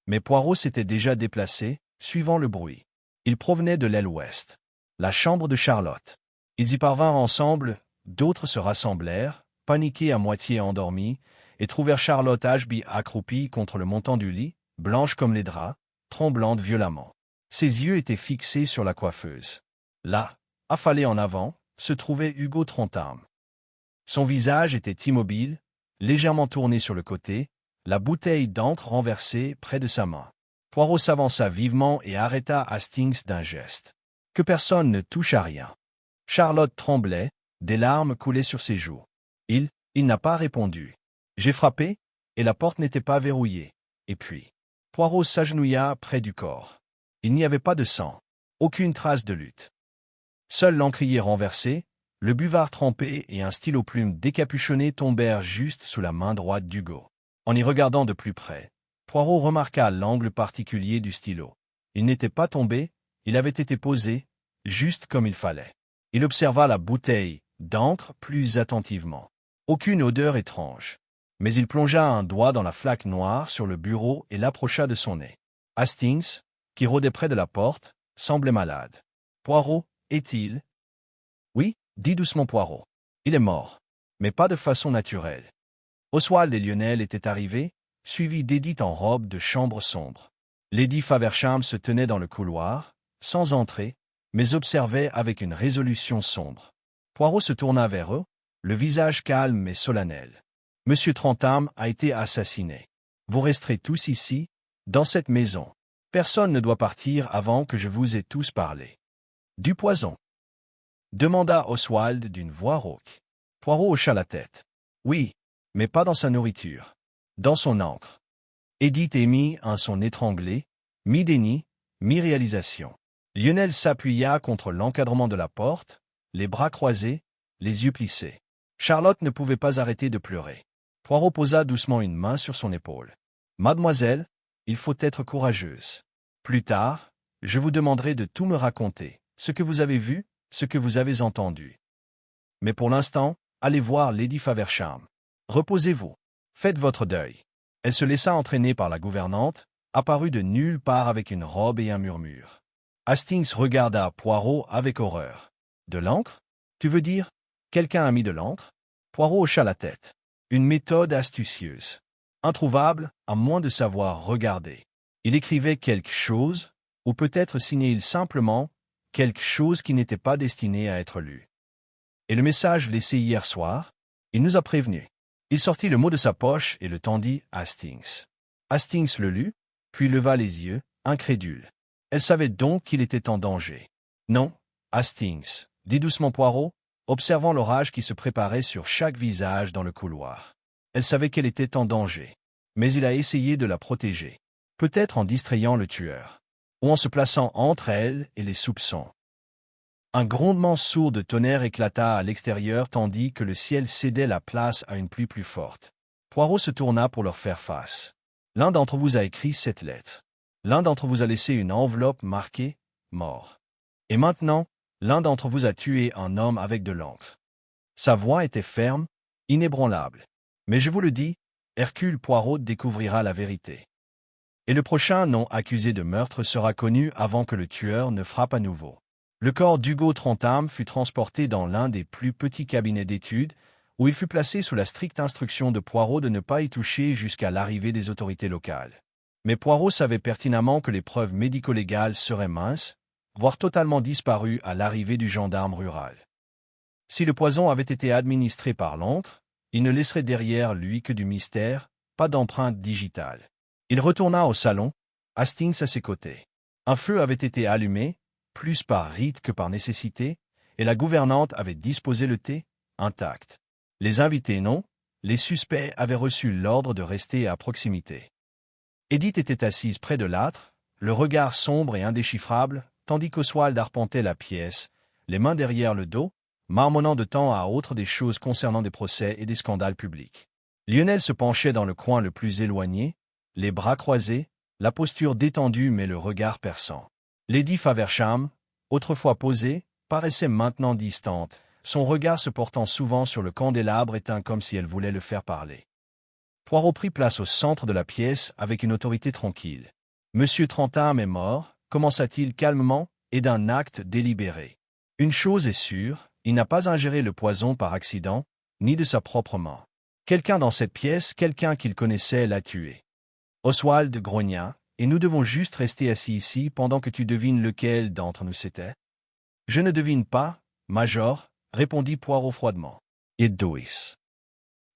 Mais Poirot s'était déjà déplacé, suivant le bruit. Il provenait de l'aile ouest. La chambre de Charlotte. Ils y parvinrent ensemble, d'autres se rassemblèrent, paniqués à moitié endormis, et trouvèrent Charlotte Ashby accroupie contre le montant du lit, blanche comme les draps, tremblante violemment. Ses yeux étaient fixés sur la coiffeuse. Là, affalé en avant, se trouvait Hugo Trentame. Son visage était immobile, légèrement tourné sur le côté, la bouteille d'encre renversée près de sa main. Poirot s'avança vivement et arrêta Hastings d'un geste. Que personne ne touche à rien. Charlotte tremblait, des larmes coulaient sur ses joues. Il n'a pas répondu. J'ai frappé, et la porte n'était pas verrouillée. Et puis, Poirot s'agenouilla près du corps. Il n'y avait pas de sang, aucune trace de lutte. Seul l'encrier renversé, le buvard trempé et un stylo plume décapuchonné tombèrent juste sous la main droite d'Hugo. En y regardant de plus près, Poirot remarqua l'angle particulier du stylo. Il n'était pas tombé, il avait été posé, juste comme il fallait. Il observa la bouteille d'encre plus attentivement. Aucune odeur étrange. Mais il plongea un doigt dans la flaque noire sur le bureau et l'approcha de son nez. Hastings, qui rôdait près de la porte, semblait malade. « Poirot, est-il… » »« Oui, dit doucement Poirot. Il est mort, mais pas de façon naturelle. » Oswald et Lionel étaient arrivés, suivis d'Edith en robe de chambre sombre. Lady Faversham se tenait dans le couloir, sans entrer, mais observait avec une résolution sombre. Poirot se tourna vers eux, le visage calme mais solennel. « Monsieur Trentame a été assassiné. Vous resterez tous ici, dans cette maison. Personne ne doit partir avant que je vous ai tous parlé. »« Du poison ?» demanda Oswald d'une voix rauque. Poirot hocha la tête. « Oui, mais pas dans sa nourriture. Dans son encre. » Edith émit un son étranglé, mi-déni, mi-réalisation. Lionel s'appuya contre l'encadrement de la porte, les bras croisés, les yeux plissés. Charlotte ne pouvait pas arrêter de pleurer. Poirot posa doucement une main sur son épaule. Mademoiselle, il faut être courageuse. Plus tard, je vous demanderai de tout me raconter, ce que vous avez vu, ce que vous avez entendu. Mais pour l'instant, allez voir Lady Faversham. Reposez-vous. Faites votre deuil. Elle se laissa entraîner par la gouvernante, apparut de nulle part avec une robe et un murmure. Hastings regarda Poirot avec horreur. De l'encre? Tu veux dire, quelqu'un a mis de l'encre? Poirot hocha la tête. Une méthode astucieuse. Introuvable, à moins de savoir regarder. Il écrivait quelque chose, ou peut-être signait-il simplement quelque chose qui n'était pas destiné à être lu. Et le message laissé hier soir? Il nous a prévenus. Il sortit le mot de sa poche et le tendit à Hastings. Hastings le lut, puis leva les yeux, incrédule. Elle savait donc qu'il était en danger. Non, Hastings, dit doucement Poirot, observant l'orage qui se préparait sur chaque visage dans le couloir. Elle savait qu'elle était en danger. Mais il a essayé de la protéger. Peut-être en distrayant le tueur. Ou en se plaçant entre elle et les soupçons. Un grondement sourd de tonnerre éclata à l'extérieur tandis que le ciel cédait la place à une pluie plus forte. Poirot se tourna pour leur faire face. L'un d'entre vous a écrit cette lettre. L'un d'entre vous a laissé une enveloppe marquée « Mort ». Et maintenant, l'un d'entre vous a tué un homme avec de l'encre. Sa voix était ferme, inébranlable. Mais je vous le dis, Hercule Poirot découvrira la vérité. Et le prochain nom accusé de meurtre sera connu avant que le tueur ne frappe à nouveau. Le corps d'Hugo Trentham fut transporté dans l'un des plus petits cabinets d'études, où il fut placé sous la stricte instruction de Poirot de ne pas y toucher jusqu'à l'arrivée des autorités locales. Mais Poirot savait pertinemment que les preuves médico-légales seraient minces, voire totalement disparues à l'arrivée du gendarme rural. Si le poison avait été administré par l'encre, il ne laisserait derrière lui que du mystère, pas d'empreinte digitale. Il retourna au salon, Hastings à ses côtés. Un feu avait été allumé, plus par rite que par nécessité, et la gouvernante avait disposé le thé, intact. Les invités non, les suspects avaient reçu l'ordre de rester à proximité. Edith était assise près de l'âtre, le regard sombre et indéchiffrable, tandis qu'Oswald arpentait la pièce, les mains derrière le dos, marmonnant de temps à autre des choses concernant des procès et des scandales publics. Lionel se penchait dans le coin le plus éloigné, les bras croisés, la posture détendue mais le regard perçant. Lady Faversham, autrefois posée, paraissait maintenant distante, son regard se portant souvent sur le candélabre éteint comme si elle voulait le faire parler. Poirot prit place au centre de la pièce avec une autorité tranquille. « Monsieur Trentham est mort », commença-t-il calmement, et d'un acte délibéré. « Une chose est sûre, il n'a pas ingéré le poison par accident, ni de sa propre main. Quelqu'un dans cette pièce, quelqu'un qu'il connaissait, l'a tué. » Oswald grogna, « Et nous devons juste rester assis ici pendant que tu devines lequel d'entre nous c'était ?»« Je ne devine pas, Major, » répondit Poirot froidement. « Et Dois.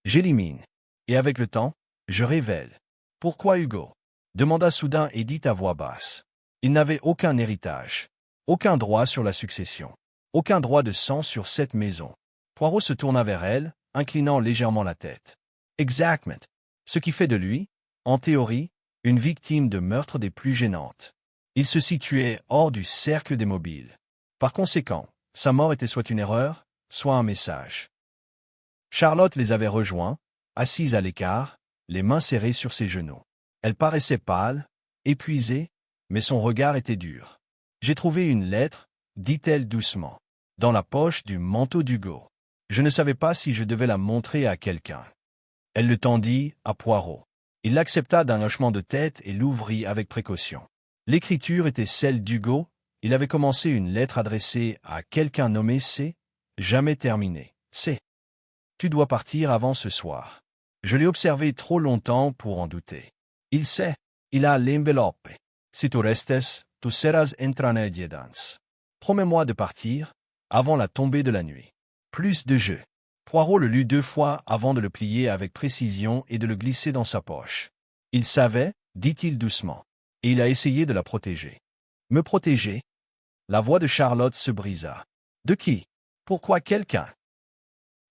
J'élimine. Et avec le temps, je révèle. »« Pourquoi Hugo ?» demanda soudain Edith à voix basse. Il n'avait aucun héritage, aucun droit sur la succession, aucun droit de sang sur cette maison. Poirot se tourna vers elle, inclinant légèrement la tête. « Exactement. Ce qui fait de lui, en théorie, une victime de meurtre des plus gênantes. Il se situait hors du cercle des mobiles. Par conséquent, sa mort était soit une erreur, soit un message. » Charlotte les avait rejoints, assise à l'écart, les mains serrées sur ses genoux. Elle paraissait pâle, épuisée, mais son regard était dur. « J'ai trouvé une lettre, » dit-elle doucement, « dans la poche du manteau d'Hugo. Je ne savais pas si je devais la montrer à quelqu'un. » Elle le tendit à Poirot. Il l'accepta d'un hochement de tête et l'ouvrit avec précaution. L'écriture était celle d'Hugo, il avait commencé une lettre adressée à quelqu'un nommé C, jamais terminée. C. Tu dois partir avant ce soir. Je l'ai observé trop longtemps pour en douter. Il sait, il a l'enveloppe. Si tu restes, tu seras entranedans. Promets-moi de partir, avant la tombée de la nuit. Plus de jeu. Poirot le lut 2 fois avant de le plier avec précision et de le glisser dans sa poche. Il savait, dit-il doucement, et il a essayé de la protéger. Me protéger? La voix de Charlotte se brisa. De qui? Pourquoi quelqu'un?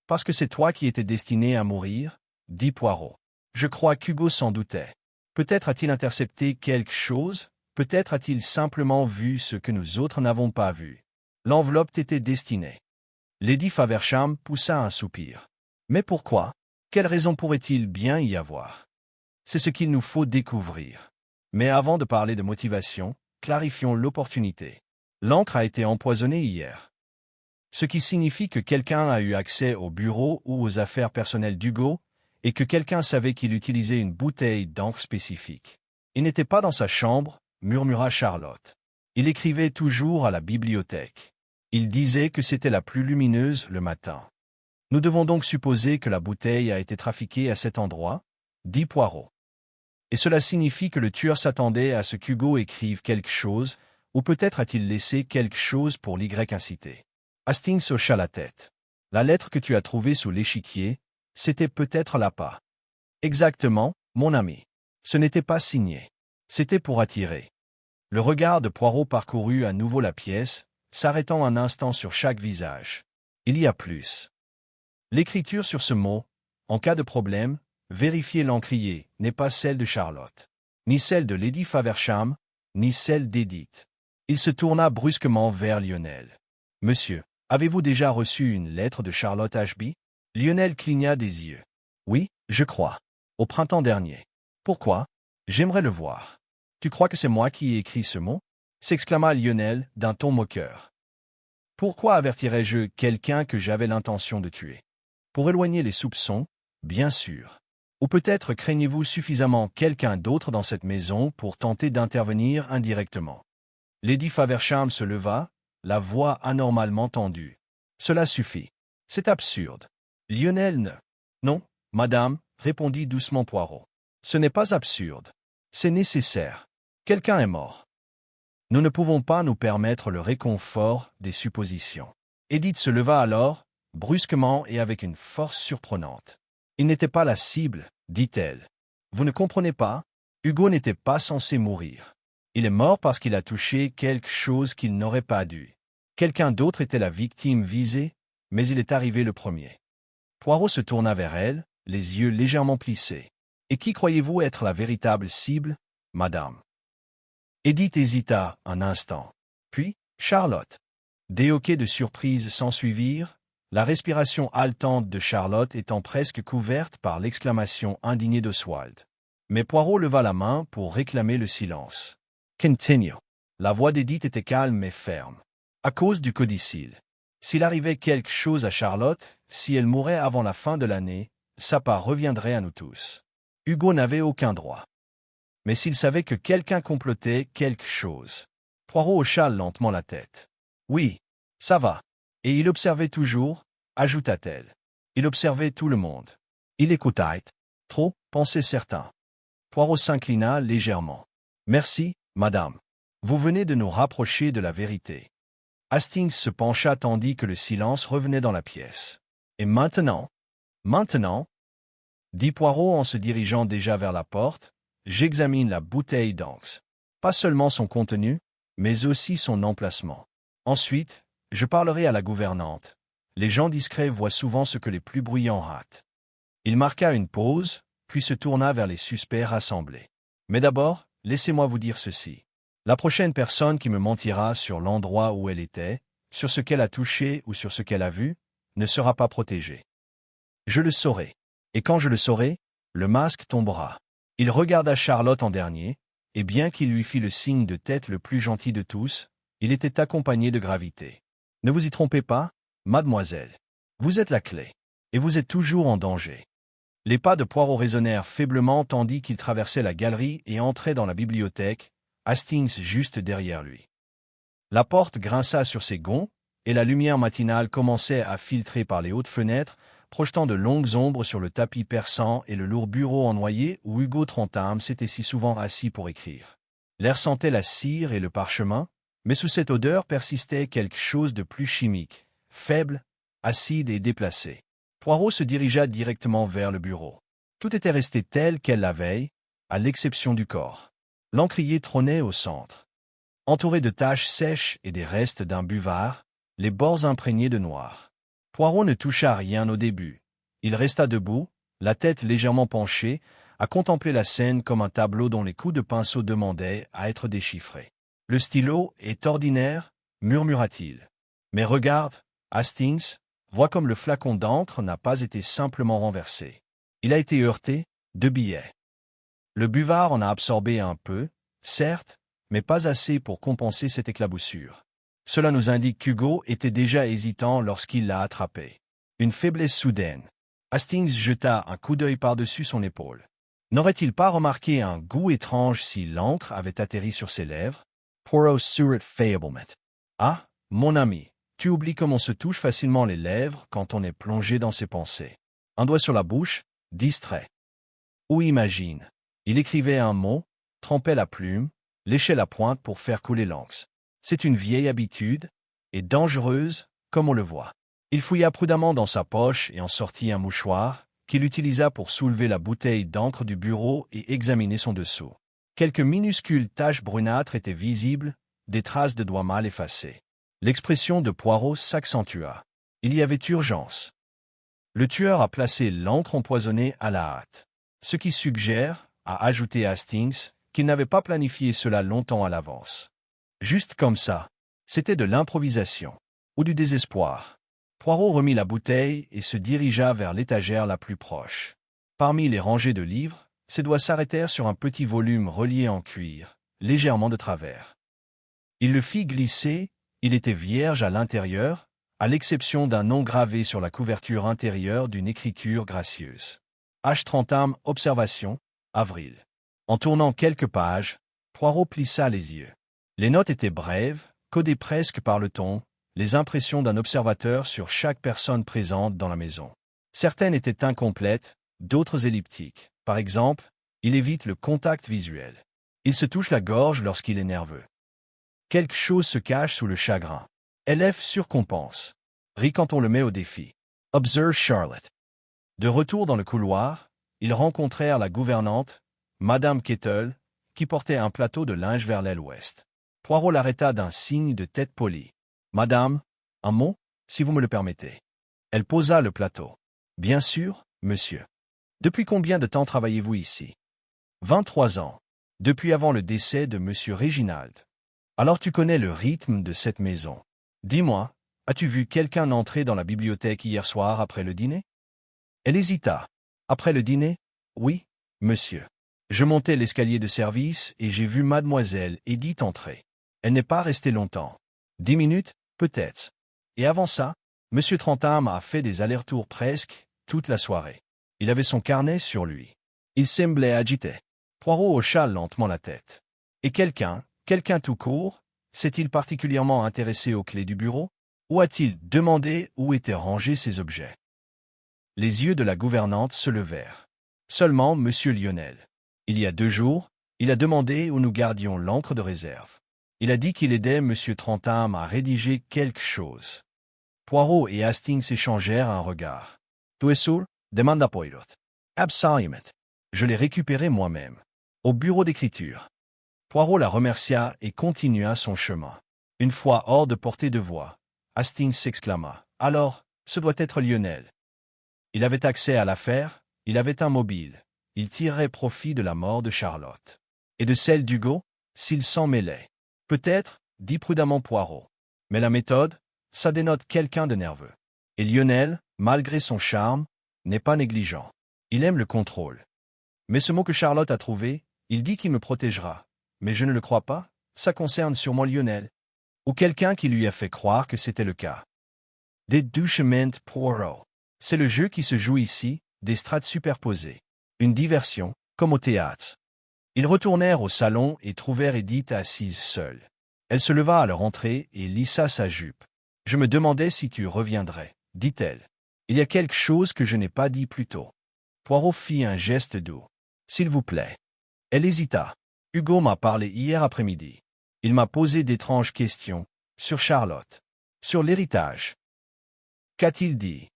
Parce que c'est toi qui étais destiné à mourir, dit Poirot. Je crois qu'Hugo s'en doutait. Peut-être a-t-il intercepté quelque chose, peut-être a-t-il simplement vu ce que nous autres n'avons pas vu. L'enveloppe t'était destinée. Lady Faversham poussa un soupir. Mais pourquoi? Quelle raison pourrait-il bien y avoir? C'est ce qu'il nous faut découvrir. Mais avant de parler de motivation, clarifions l'opportunité. L'encre a été empoisonnée hier. Ce qui signifie que quelqu'un a eu accès au bureau ou aux affaires personnelles d'Hugo, et que quelqu'un savait qu'il utilisait une bouteille d'encre spécifique. Il n'était pas dans sa chambre, murmura Charlotte. Il écrivait toujours à la bibliothèque. Il disait que c'était la plus lumineuse le matin. Nous devons donc supposer que la bouteille a été trafiquée à cet endroit, dit Poirot. Et cela signifie que le tueur s'attendait à ce qu'Hugo écrive quelque chose, ou peut-être a-t-il laissé quelque chose pour l'Y inciter. Hastings hocha la tête. La lettre que tu as trouvée sous l'échiquier, c'était peut-être l'appât. Exactement, mon ami. Ce n'était pas signé. C'était pour attirer. Le regard de Poirot parcourut à nouveau la pièce, s'arrêtant un instant sur chaque visage. Il y a plus. L'écriture sur ce mot, en cas de problème, vérifiez l'encrier, n'est pas celle de Charlotte, ni celle de Lady Faversham, ni celle d'Edith. Il se tourna brusquement vers Lionel. « Monsieur, avez-vous déjà reçu une lettre de Charlotte Ashby ?» Lionel cligna des yeux. « Oui, je crois. Au printemps dernier. Pourquoi? J'aimerais le voir. »« Tu crois que c'est moi qui ai écrit ce mot ?» s'exclama Lionel d'un ton moqueur. « Pourquoi avertirais-je quelqu'un que j'avais l'intention de tuer? Pour éloigner les soupçons, bien sûr. Ou peut-être craignez-vous suffisamment quelqu'un d'autre dans cette maison pour tenter d'intervenir indirectement. » Lady Faversham se leva, la voix anormalement tendue. « Cela suffit. C'est absurde. » Lionel ne. « Non, madame, répondit doucement Poirot. Ce n'est pas absurde. C'est nécessaire. Quelqu'un est mort. Nous ne pouvons pas nous permettre le réconfort des suppositions. Edith se leva alors, brusquement et avec une force surprenante. Il n'était pas la cible, dit-elle. Vous ne comprenez pas? Hugo n'était pas censé mourir. Il est mort parce qu'il a touché quelque chose qu'il n'aurait pas dû. Quelqu'un d'autre était la victime visée, mais il est arrivé le premier. Poirot se tourna vers elle, les yeux légèrement plissés. Et qui croyez-vous être la véritable cible, madame? Edith hésita un instant. Puis, Charlotte. Des hoquets de surprise s'ensuivirent, la respiration haletante de Charlotte étant presque couverte par l'exclamation indignée d'Oswald. Mais Poirot leva la main pour réclamer le silence. Continue. La voix d'Edith était calme mais ferme. À cause du codicille. S'il arrivait quelque chose à Charlotte, si elle mourait avant la fin de l'année, sa part reviendrait à nous tous. Hugo n'avait aucun droit. Mais s'il savait que quelqu'un complotait quelque chose. Poirot hocha lentement la tête. Oui, ça va. Et il observait toujours, ajouta-t-elle. Il observait tout le monde. Il écoutait. Trop, pensaient certains. Poirot s'inclina légèrement. Merci, madame. Vous venez de nous rapprocher de la vérité. Hastings se pencha tandis que le silence revenait dans la pièce. Et maintenant? Maintenant? Dit Poirot en se dirigeant déjà vers la porte, j'examine la bouteille d'encre. Pas seulement son contenu, mais aussi son emplacement. Ensuite, je parlerai à la gouvernante. Les gens discrets voient souvent ce que les plus bruyants ratent. Il marqua une pause, puis se tourna vers les suspects rassemblés. Mais d'abord, laissez-moi vous dire ceci. La prochaine personne qui me mentira sur l'endroit où elle était, sur ce qu'elle a touché ou sur ce qu'elle a vu, ne sera pas protégée. Je le saurai. Et quand je le saurai, le masque tombera. Il regarda Charlotte en dernier, et bien qu'il lui fit le signe de tête le plus gentil de tous, il était accompagné de gravité. Ne vous y trompez pas, mademoiselle. Vous êtes la clé. Et vous êtes toujours en danger. Les pas de Poirot résonnèrent faiblement tandis qu'il traversait la galerie et entrait dans la bibliothèque, Hastings juste derrière lui. La porte grinça sur ses gonds, et la lumière matinale commençait à filtrer par les hautes fenêtres, projetant de longues ombres sur le tapis perçant et le lourd bureau en noyer où Hugo Trentame s'était si souvent assis pour écrire. L'air sentait la cire et le parchemin, mais sous cette odeur persistait quelque chose de plus chimique, faible, acide et déplacé. Poirot se dirigea directement vers le bureau. Tout était resté tel quel la veille, à l'exception du corps. L'encrier trônait au centre. Entouré de taches sèches et des restes d'un buvard, les bords imprégnés de noir. Poirot ne toucha rien au début. Il resta debout, la tête légèrement penchée, à contempler la scène comme un tableau dont les coups de pinceau demandaient à être déchiffrés. « Le stylo est ordinaire, murmura-t-il. Mais regarde, Hastings, vois comme le flacon d'encre n'a pas été simplement renversé. Il a été heurté, 2 billets. Le buvard en a absorbé un peu, certes, mais pas assez pour compenser cette éclaboussure. Cela nous indique qu'Hugo était déjà hésitant lorsqu'il l'a attrapé. Une faiblesse soudaine. Hastings jeta un coup d'œil par-dessus son épaule. N'aurait-il pas remarqué un goût étrange si l'encre avait atterri sur ses lèvres? Poirot surit faiblement. Ah, mon ami, tu oublies comme on se touche facilement les lèvres quand on est plongé dans ses pensées. Un doigt sur la bouche, distrait. Ou imagine. Il écrivait un mot, trempait la plume, léchait la pointe pour faire couler l'encre. C'est une vieille habitude, et dangereuse, comme on le voit. Il fouilla prudemment dans sa poche et en sortit un mouchoir, qu'il utilisa pour soulever la bouteille d'encre du bureau et examiner son dessous. Quelques minuscules taches brunâtres étaient visibles, des traces de doigts mal effacés. L'expression de Poirot s'accentua. Il y avait urgence. Le tueur a placé l'encre empoisonnée à la hâte. Ce qui suggère, a ajouté Hastings, qu'il n'avait pas planifié cela longtemps à l'avance. Juste comme ça, c'était de l'improvisation, ou du désespoir. Poirot remit la bouteille et se dirigea vers l'étagère la plus proche. Parmi les rangées de livres, ses doigts s'arrêtèrent sur un petit volume relié en cuir, légèrement de travers. Il le fit glisser, il était vierge à l'intérieur, à l'exception d'un nom gravé sur la couverture intérieure d'une écriture gracieuse. H30 Observation, avril. En tournant quelques pages, Poirot plissa les yeux. Les notes étaient brèves, codées presque par le ton, les impressions d'un observateur sur chaque personne présente dans la maison. Certaines étaient incomplètes, d'autres elliptiques. Par exemple, il évite le contact visuel. Il se touche la gorge lorsqu'il est nerveux. Quelque chose se cache sous le chagrin. LF surcompense. Rit quand on le met au défi. Observe Charlotte. De retour dans le couloir, ils rencontrèrent la gouvernante, Madame Kettle, qui portait un plateau de linge vers l'aile ouest. Poirot l'arrêta d'un signe de tête polie. « Madame, un mot, si vous me le permettez. » Elle posa le plateau. « Bien sûr, monsieur. Depuis combien de temps travaillez-vous ici? » 23 ans. Depuis avant le décès de monsieur Réginald. Alors tu connais le rythme de cette maison. Dis-moi, as-tu vu quelqu'un entrer dans la bibliothèque hier soir après le dîner? Elle hésita. Après le dîner? Oui, monsieur. Je montais l'escalier de service et j'ai vu mademoiselle Edith entrer. Elle n'est pas restée longtemps. 10 minutes, peut-être. Et avant ça, monsieur Trentham a fait des allers-retours presque toute la soirée. Il avait son carnet sur lui. Il semblait agité. Poirot hocha lentement la tête. Et quelqu'un tout court, s'est-il particulièrement intéressé aux clés du bureau? Ou a-t-il demandé où étaient rangés ses objets? Les yeux de la gouvernante se levèrent. Seulement monsieur Lionel. Il y a 2 jours, il a demandé où nous gardions l'encre de réserve. Il a dit qu'il aidait monsieur Trentham à rédiger quelque chose. Poirot et Hastings échangèrent un regard. « Tu es sûr? » demanda Poirot. « Absolument. Je l'ai récupéré moi-même. Au bureau d'écriture. » Poirot la remercia et continua son chemin. Une fois hors de portée de voix, Hastings s'exclama. « Alors, ce doit être Lionel. » Il avait accès à l'affaire, il avait un mobile. Il tirerait profit de la mort de Charlotte. Et de celle d'Hugo, s'il s'en mêlait. Peut-être, dit prudemment Poirot. Mais la méthode, ça dénote quelqu'un de nerveux. Et Lionel, malgré son charme, n'est pas négligent. Il aime le contrôle. Mais ce mot que Charlotte a trouvé, il dit qu'il me protégera. Mais je ne le crois pas, ça concerne sûrement Lionel. Ou quelqu'un qui lui a fait croire que c'était le cas. Dédouchement Poirot. C'est le jeu qui se joue ici, des strates superposées. Une diversion, comme au théâtre. Ils retournèrent au salon et trouvèrent Edith assise seule. Elle se leva à leur entrée et lissa sa jupe. « Je me demandais si tu reviendrais, » dit-elle. « Il y a quelque chose que je n'ai pas dit plus tôt. » Poirot fit un geste doux. « S'il vous plaît. » Elle hésita. « Hugo m'a parlé hier après-midi. Il m'a posé d'étranges questions, sur Charlotte, sur l'héritage. » Qu'a-t-il dit?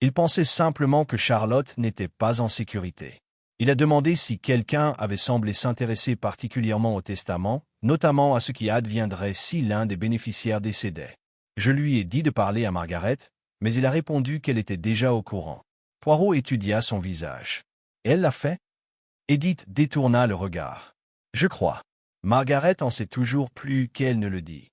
Il pensait simplement que Charlotte n'était pas en sécurité. Il a demandé si quelqu'un avait semblé s'intéresser particulièrement au testament, notamment à ce qui adviendrait si l'un des bénéficiaires décédait. Je lui ai dit de parler à Margaret, mais il a répondu qu'elle était déjà au courant. Poirot étudia son visage. Et elle l'a fait? Edith détourna le regard. Je crois. Margaret en sait toujours plus qu'elle ne le dit.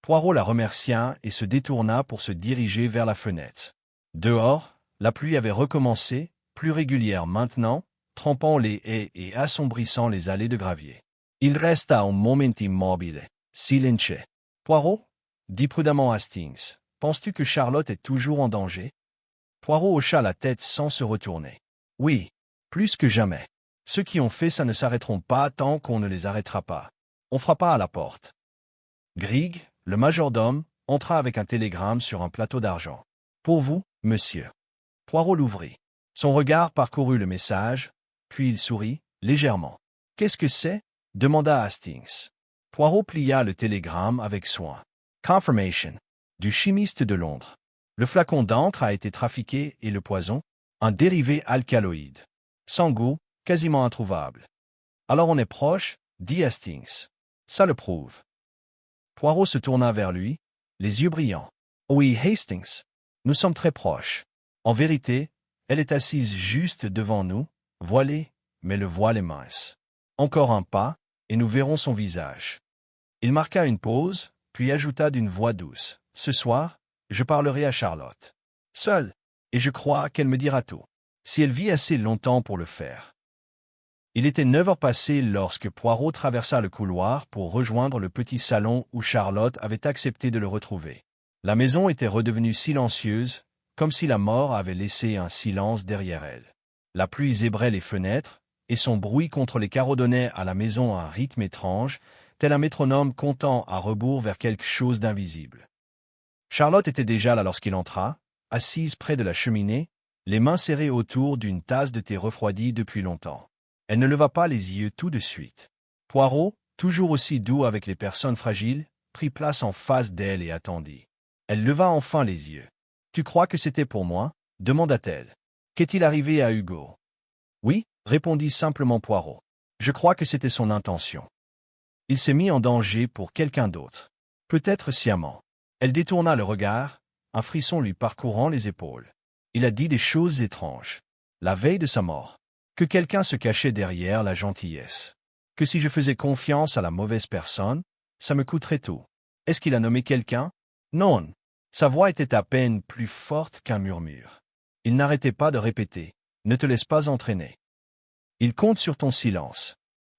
Poirot la remercia et se détourna pour se diriger vers la fenêtre. Dehors, la pluie avait recommencé, plus régulière maintenant, trempant les haies et assombrissant les allées de gravier. Il resta un moment immobile, silencieux. Poirot, dit prudemment Hastings, penses-tu que Charlotte est toujours en danger? Poirot hocha la tête sans se retourner. Oui, plus que jamais. Ceux qui ont fait ça ne s'arrêteront pas tant qu'on ne les arrêtera pas. On frappera à la porte. Grigg, le majordome, entra avec un télégramme sur un plateau d'argent. Pour vous, monsieur. Poirot l'ouvrit. Son regard parcourut le message, puis il sourit, légèrement. Qu'est-ce que c'est? Demanda Hastings. Poirot plia le télégramme avec soin. Confirmation. Du chimiste de Londres. Le flacon d'encre a été trafiqué et le poison, un dérivé alcaloïde. Sans goût, quasiment introuvable. Alors on est proche, dit Hastings. Ça le prouve. Poirot se tourna vers lui, les yeux brillants. Oui, Hastings. Nous sommes très proches. En vérité, elle est assise juste devant nous, voilée, mais le voile est mince. Encore un pas, et nous verrons son visage. Il marqua une pause, puis ajouta d'une voix douce. Ce soir, je parlerai à Charlotte. Seule, et je crois qu'elle me dira tout. Si elle vit assez longtemps pour le faire. Il était 9 heures passées lorsque Poirot traversa le couloir pour rejoindre le petit salon où Charlotte avait accepté de le retrouver. La maison était redevenue silencieuse, comme si la mort avait laissé un silence derrière elle. La pluie zébrait les fenêtres, et son bruit contre les carreaux donnait à la maison un rythme étrange, tel un métronome comptant à rebours vers quelque chose d'invisible. Charlotte était déjà là lorsqu'il entra, assise près de la cheminée, les mains serrées autour d'une tasse de thé refroidie depuis longtemps. Elle ne leva pas les yeux tout de suite. Poirot, toujours aussi doux avec les personnes fragiles, prit place en face d'elle et attendit. Elle leva enfin les yeux. « Tu crois que c'était pour moi ?» demanda-t-elle. « Qu'est-il arrivé à Hugo ?» « Oui, » répondit simplement Poirot. « Je crois que c'était son intention. Il s'est mis en danger pour quelqu'un d'autre. Peut-être sciemment. » Elle détourna le regard, un frisson lui parcourant les épaules. Il a dit des choses étranges. La veille de sa mort. Que quelqu'un se cachait derrière la gentillesse. Que si je faisais confiance à la mauvaise personne, ça me coûterait tout. Est-ce qu'il a nommé quelqu'un? Non. Sa voix était à peine plus forte qu'un murmure. Il n'arrêtait pas de répéter. Ne te laisse pas entraîner. Il compte sur ton silence.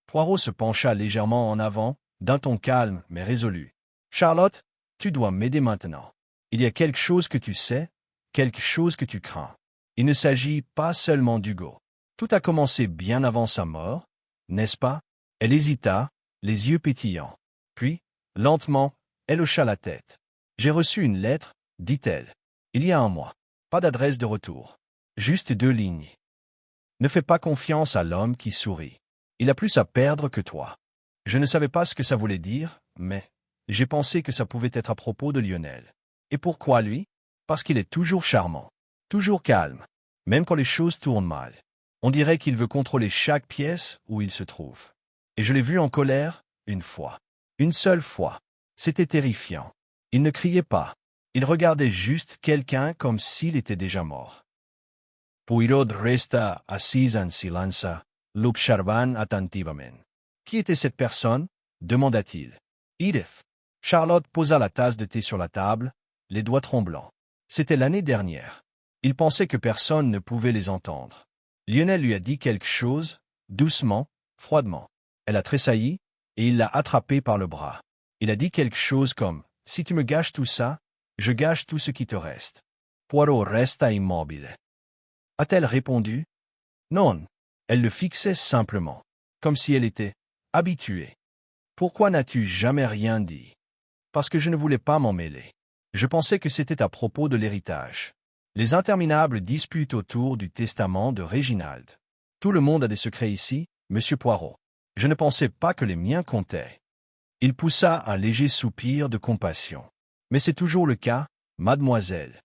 Poirot se pencha légèrement en avant, d'un ton calme mais résolu. Charlotte, tu dois m'aider maintenant. Il y a quelque chose que tu sais, quelque chose que tu crains. Il ne s'agit pas seulement d'Hugo. Tout a commencé bien avant sa mort, n'est-ce pas? Elle hésita, les yeux pétillants. Puis, lentement, elle hocha la tête. J'ai reçu une lettre, dit-elle. Il y a un mois. Pas d'adresse de retour. Juste 2 lignes. Ne fais pas confiance à l'homme qui sourit. Il a plus à perdre que toi. Je ne savais pas ce que ça voulait dire, mais j'ai pensé que ça pouvait être à propos de Lionel. Et pourquoi lui? Parce qu'il est toujours charmant, toujours calme, même quand les choses tournent mal. On dirait qu'il veut contrôler chaque pièce où il se trouve. Et je l'ai vu en colère, une fois. Une seule fois. C'était terrifiant. Il ne criait pas. Il regardait juste quelqu'un comme s'il était déjà mort. Poirot resta assis en silence, l'observant attentivement. Qui était cette personne? Demanda-t-il. Edith. Charlotte posa la tasse de thé sur la table, les doigts tremblants. C'était l'année dernière. Il pensait que personne ne pouvait les entendre. Lionel lui a dit quelque chose, doucement, froidement. Elle a tressailli, et il l'a attrapée par le bras. Il a dit quelque chose comme « Si tu me gâches tout ça, je gâche tout ce qui te reste. » Poirot resta immobile. A-t-elle répondu? Non. Elle le fixait simplement, comme si elle était habituée. Pourquoi n'as-tu jamais rien dit? Parce que je ne voulais pas m'en mêler. Je pensais que c'était à propos de l'héritage. Les interminables disputes autour du testament de Réginald. Tout le monde a des secrets ici, monsieur Poirot. Je ne pensais pas que les miens comptaient. Il poussa un léger soupir de compassion. Mais c'est toujours le cas, mademoiselle.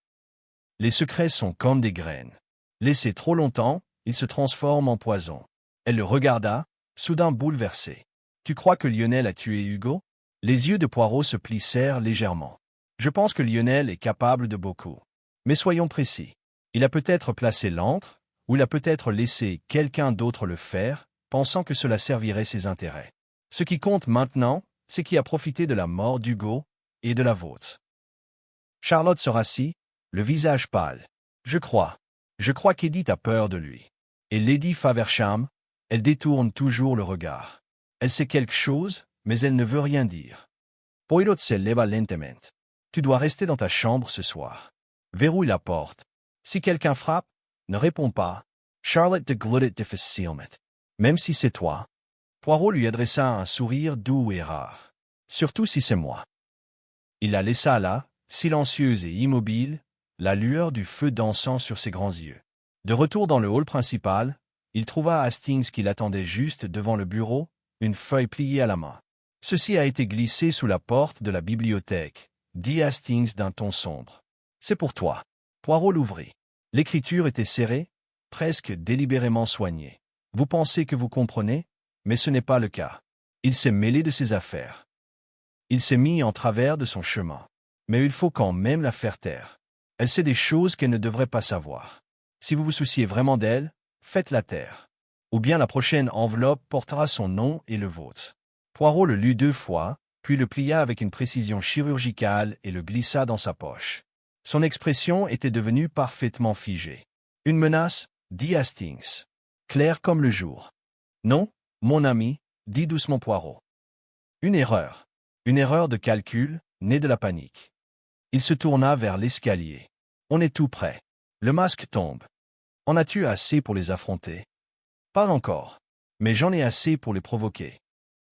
Les secrets sont comme des graines. Laissés trop longtemps, ils se transforment en poison. Elle le regarda, soudain bouleversée. Tu crois que Lionel a tué Hugo? Les yeux de Poirot se plissèrent légèrement. Je pense que Lionel est capable de beaucoup. Mais soyons précis. Il a peut-être placé l'encre, ou il a peut-être laissé quelqu'un d'autre le faire, pensant que cela servirait ses intérêts. Ce qui compte maintenant, c'est qui a profité de la mort d'Hugo et de la vôtre. Charlotte se rassit, le visage pâle. Je crois. Je crois qu'Edith a peur de lui. Et Lady Faversham, elle détourne toujours le regard. Elle sait quelque chose, mais elle ne veut rien dire. Poirot se leva lentement. Tu dois rester dans ta chambre ce soir. Verrouille la porte. Si quelqu'un frappe, ne réponds pas. Charlotte de glutted difficilement. Même si c'est toi. Poirot lui adressa un sourire doux et rare. Surtout si c'est moi. Il la laissa là, silencieuse et immobile, la lueur du feu dansant sur ses grands yeux. De retour dans le hall principal, il trouva Hastings qui l'attendait juste devant le bureau, une feuille pliée à la main. Ceci a été glissé sous la porte de la bibliothèque, dit Hastings d'un ton sombre. C'est pour toi. Poirot l'ouvrit. L'écriture était serrée, presque délibérément soignée. Vous pensez que vous comprenez, mais ce n'est pas le cas. Il s'est mêlé de ses affaires. Il s'est mis en travers de son chemin. Mais il faut quand même la faire taire. Elle sait des choses qu'elle ne devrait pas savoir. Si vous vous souciez vraiment d'elle, faites-la taire. Ou bien la prochaine enveloppe portera son nom et le vôtre. Poirot le lut 2 fois, puis le plia avec une précision chirurgicale et le glissa dans sa poche. Son expression était devenue parfaitement figée. Une menace, dit Hastings. Claire comme le jour. Non, mon ami, dit doucement Poirot. Une erreur. Une erreur de calcul, née de la panique. Il se tourna vers l'escalier. On est tout près. Le masque tombe. En as-tu assez pour les affronter? Pas encore. Mais j'en ai assez pour les provoquer.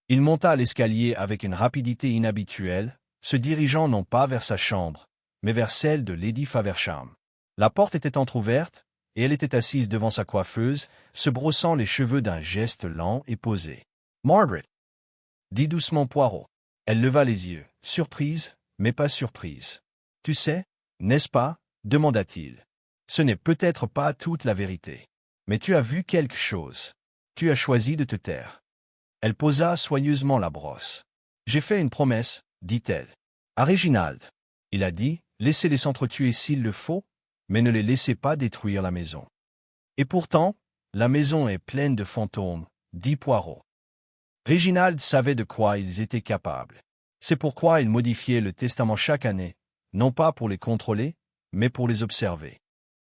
Il monta l'escalier avec une rapidité inhabituelle, se dirigeant non pas vers sa chambre, mais vers celle de Lady Faversham. La porte était entr'ouverte, et elle était assise devant sa coiffeuse, se brossant les cheveux d'un geste lent et posé. « Margaret !» dit doucement Poirot. Elle leva les yeux, surprise, mais pas surprise. « Tu sais, n'est-ce pas ?» demanda-t-il. « Ce n'est peut-être pas toute la vérité. Mais tu as vu quelque chose. Tu as choisi de te taire. » Elle posa soigneusement la brosse. « J'ai fait une promesse, dit-elle. À Réginald. Il a dit, laissez-les s'entretuer s'il le faut, mais ne les laissez pas détruire la maison. Et pourtant, la maison est pleine de fantômes, dit Poirot. Réginald savait de quoi ils étaient capables. C'est pourquoi il modifiait le testament chaque année, non pas pour les contrôler, mais pour les observer.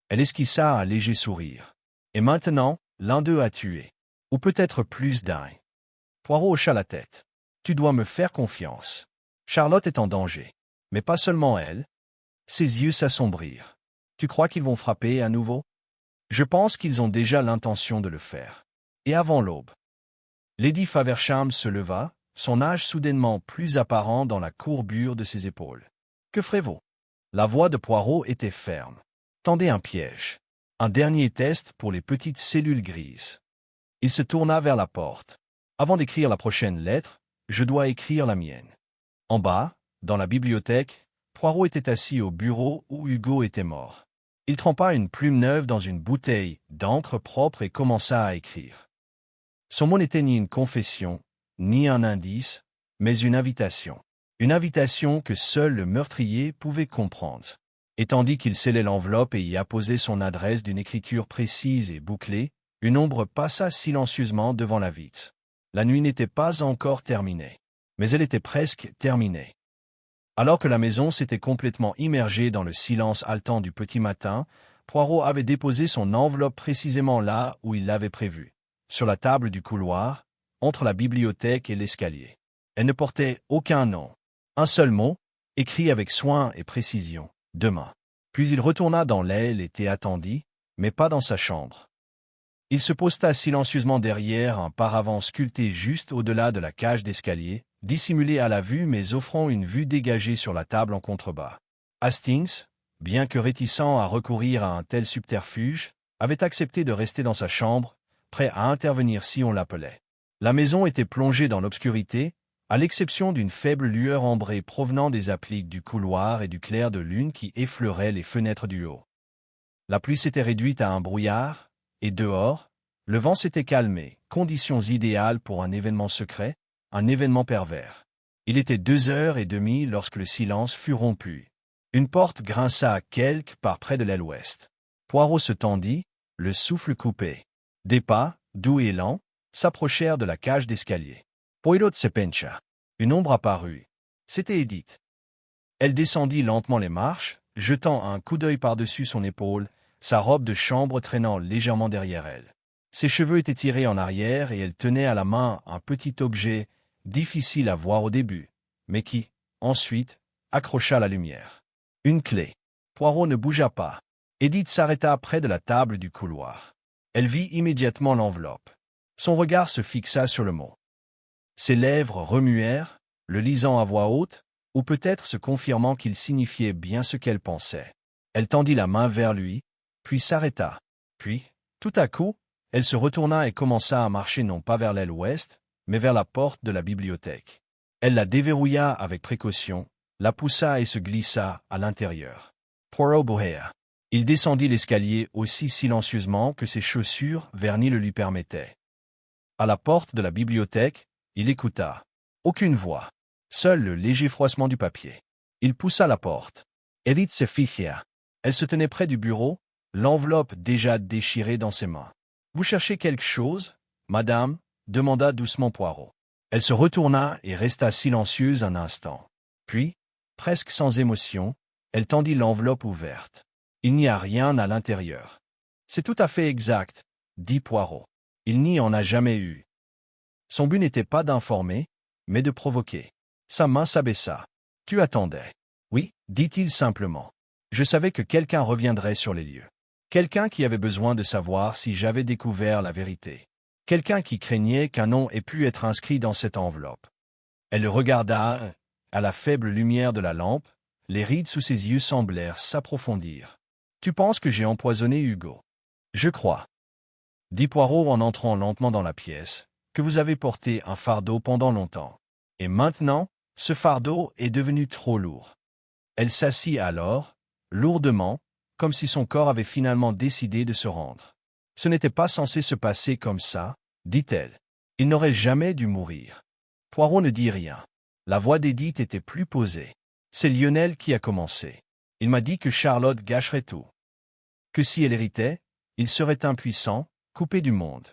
Elle esquissa un léger sourire. Et maintenant, l'un d'eux a tué. Ou peut-être plus d'un. Poirot hocha la tête. Tu dois me faire confiance. Charlotte est en danger. Mais pas seulement elle. Ses yeux s'assombrirent. Tu crois qu'ils vont frapper à nouveau? Je pense qu'ils ont déjà l'intention de le faire. Et avant l'aube. Lady Faversham se leva, son âge soudainement plus apparent dans la courbure de ses épaules. Que ferez-vous? La voix de Poirot était ferme. Tendez un piège. Un dernier test pour les petites cellules grises. Il se tourna vers la porte. Avant d'écrire la prochaine lettre, je dois écrire la mienne. En bas, dans la bibliothèque, Poirot était assis au bureau où Hugo était mort. Il trempa une plume neuve dans une bouteille d'encre propre et commença à écrire. Son mot n'était ni une confession, ni un indice, mais une invitation. Une invitation que seul le meurtrier pouvait comprendre. Et tandis qu'il scellait l'enveloppe et y apposait son adresse d'une écriture précise et bouclée, une ombre passa silencieusement devant la vitre. La nuit n'était pas encore terminée, mais elle était presque terminée. Alors que la maison s'était complètement immergée dans le silence haletant du petit matin, Poirot avait déposé son enveloppe précisément là où il l'avait prévu, sur la table du couloir, entre la bibliothèque et l'escalier. Elle ne portait aucun nom. Un seul mot, écrit avec soin et précision. Demain. Puis il retourna dans l'aile et attendit, mais pas dans sa chambre. Il se posta silencieusement derrière un paravent sculpté juste au-delà de la cage d'escalier, dissimulé à la vue mais offrant une vue dégagée sur la table en contrebas. Hastings, bien que réticent à recourir à un tel subterfuge, avait accepté de rester dans sa chambre, prêt à intervenir si on l'appelait. La maison était plongée dans l'obscurité, à l'exception d'une faible lueur ambrée provenant des appliques du couloir et du clair de lune qui effleurait les fenêtres du haut. La pluie s'était réduite à un brouillard, et dehors, le vent s'était calmé, conditions idéales pour un événement secret, un événement pervers. Il était 2h30 lorsque le silence fut rompu. Une porte grinça à quelque part près de l'aile ouest. Poirot se tendit, le souffle coupé. Des pas, doux et lents, s'approchèrent de la cage d'escalier. Poirot se pencha. Une ombre apparut. C'était Edith. Elle descendit lentement les marches, jetant un coup d'œil par-dessus son épaule, sa robe de chambre traînant légèrement derrière elle. Ses cheveux étaient tirés en arrière et elle tenait à la main un petit objet difficile à voir au début, mais qui, ensuite, accrocha la lumière. Une clé. Poirot ne bougea pas. Edith s'arrêta près de la table du couloir. Elle vit immédiatement l'enveloppe. Son regard se fixa sur le mot. Ses lèvres remuèrent, le lisant à voix haute, ou peut-être se confirmant qu'il signifiait bien ce qu'elle pensait. Elle tendit la main vers lui, puis s'arrêta. Puis, tout à coup, elle se retourna et commença à marcher non pas vers l'aile ouest, mais vers la porte de la bibliothèque. Elle la déverrouilla avec précaution, la poussa et se glissa à l'intérieur. Poirot bohéa. Il descendit l'escalier aussi silencieusement que ses chaussures vernies le lui permettaient. À la porte de la bibliothèque, il écouta. Aucune voix. Seul le léger froissement du papier. Il poussa la porte. Edith se figea. Elle se tenait près du bureau, l'enveloppe déjà déchirée dans ses mains. « Vous cherchez quelque chose, madame ?» demanda doucement Poirot. Elle se retourna et resta silencieuse un instant. Puis, presque sans émotion, elle tendit l'enveloppe ouverte. Il n'y a rien à l'intérieur. C'est tout à fait exact, dit Poirot. Il n'y en a jamais eu. Son but n'était pas d'informer, mais de provoquer. Sa main s'abaissa. Tu attendais. Oui, dit-il simplement. Je savais que quelqu'un reviendrait sur les lieux. Quelqu'un qui avait besoin de savoir si j'avais découvert la vérité. Quelqu'un qui craignait qu'un nom ait pu être inscrit dans cette enveloppe. Elle le regarda, à la faible lumière de la lampe, les rides sous ses yeux semblèrent s'approfondir. Tu penses que j'ai empoisonné Hugo? Je crois. Dit Poirot en entrant lentement dans la pièce, que vous avez porté un fardeau pendant longtemps. Et maintenant, ce fardeau est devenu trop lourd. Elle s'assit alors, lourdement, comme si son corps avait finalement décidé de se rendre. Ce n'était pas censé se passer comme ça, dit-elle. Il n'aurait jamais dû mourir. Poirot ne dit rien. La voix d'Edith était plus posée. C'est Lionel qui a commencé. Il m'a dit que Charlotte gâcherait tout. Que si elle héritait, il serait impuissant, coupé du monde.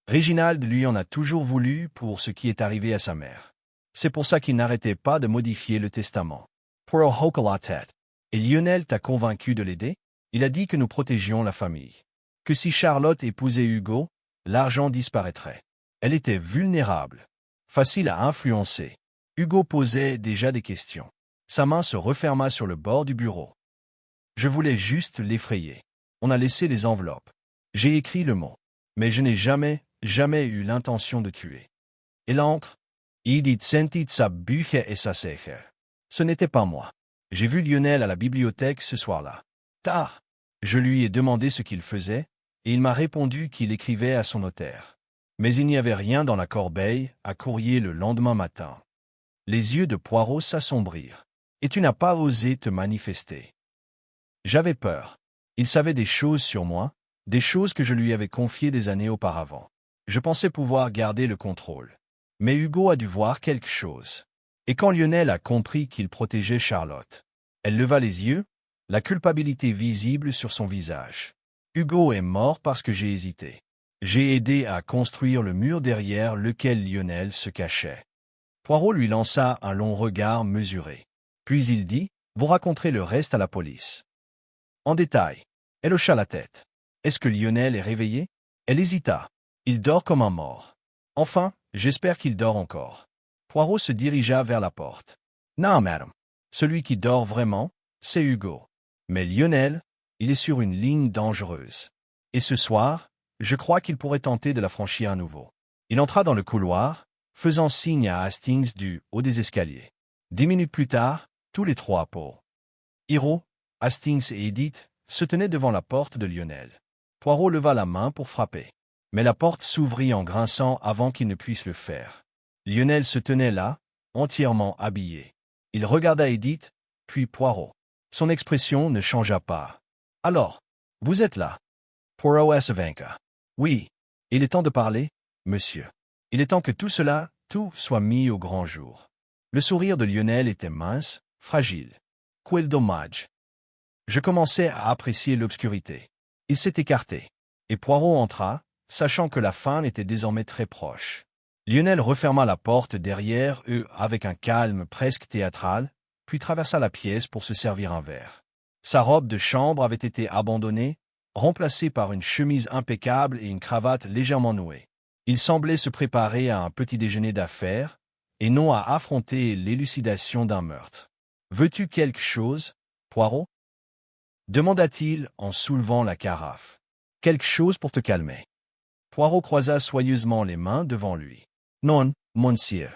Réginald lui en a toujours voulu pour ce qui est arrivé à sa mère. C'est pour ça qu'il n'arrêtait pas de modifier le testament. Poirot hocha la tête. Et Lionel t'a convaincu de l'aider? Il a dit que nous protégions la famille. Que si Charlotte épousait Hugo, l'argent disparaîtrait. Elle était vulnérable. Facile à influencer. Hugo posait déjà des questions. Sa main se referma sur le bord du bureau. Je voulais juste l'effrayer. On a laissé les enveloppes. J'ai écrit le mot. Mais je n'ai jamais eu l'intention de tuer. Et l'encre? Edith sentit sa buche et sa sécher. Ce n'était pas moi. J'ai vu Lionel à la bibliothèque ce soir-là. Tard. Je lui ai demandé ce qu'il faisait, et il m'a répondu qu'il écrivait à son notaire. Mais il n'y avait rien dans la corbeille à courrier le lendemain matin. Les yeux de Poirot s'assombrirent. Et tu n'as pas osé te manifester. J'avais peur. Il savait des choses sur moi, des choses que je lui avais confiées des années auparavant. Je pensais pouvoir garder le contrôle. Mais Hugo a dû voir quelque chose. Et quand Lionel a compris qu'il protégeait Charlotte, elle leva les yeux, la culpabilité visible sur son visage. Hugo est mort parce que j'ai hésité. J'ai aidé à construire le mur derrière lequel Lionel se cachait. Poirot lui lança un long regard mesuré. Puis il dit, vous raconterez le reste à la police. En détail. Elle hocha la tête. Est-ce que Lionel est réveillé? Elle hésita. Il dort comme un mort. Enfin, j'espère qu'il dort encore. Poirot se dirigea vers la porte. Non, madame. Celui qui dort vraiment, c'est Hugo. Mais Lionel, il est sur une ligne dangereuse. Et ce soir, je crois qu'il pourrait tenter de la franchir à nouveau. Il entra dans le couloir, faisant signe à Hastings du haut des escaliers. 10 minutes plus tard, tous les trois Hiro, Hastings et Edith se tenaient devant la porte de Lionel. Poirot leva la main pour frapper. Mais la porte s'ouvrit en grinçant avant qu'il ne puisse le faire. Lionel se tenait là, entièrement habillé. Il regarda Edith, puis Poirot. Son expression ne changea pas. « Alors, vous êtes là ?» Poirot se vainqua. « Oui, il est temps de parler, monsieur. Il est temps que tout cela, tout soit mis au grand jour. » Le sourire de Lionel était mince, fragile. Quel dommage. Je commençais à apprécier l'obscurité. Il s'est écarté. Et Poirot entra, sachant que la fin était désormais très proche. Lionel referma la porte derrière eux avec un calme presque théâtral, puis traversa la pièce pour se servir un verre. Sa robe de chambre avait été abandonnée, remplacé par une chemise impeccable et une cravate légèrement nouée. Il semblait se préparer à un petit déjeuner d'affaires, et non à affronter l'élucidation d'un meurtre. « Veux-tu quelque chose, Poirot » demanda-t-il en soulevant la carafe. « Quelque chose pour te calmer. » Poirot croisa soigneusement les mains devant lui. « Non, monsieur.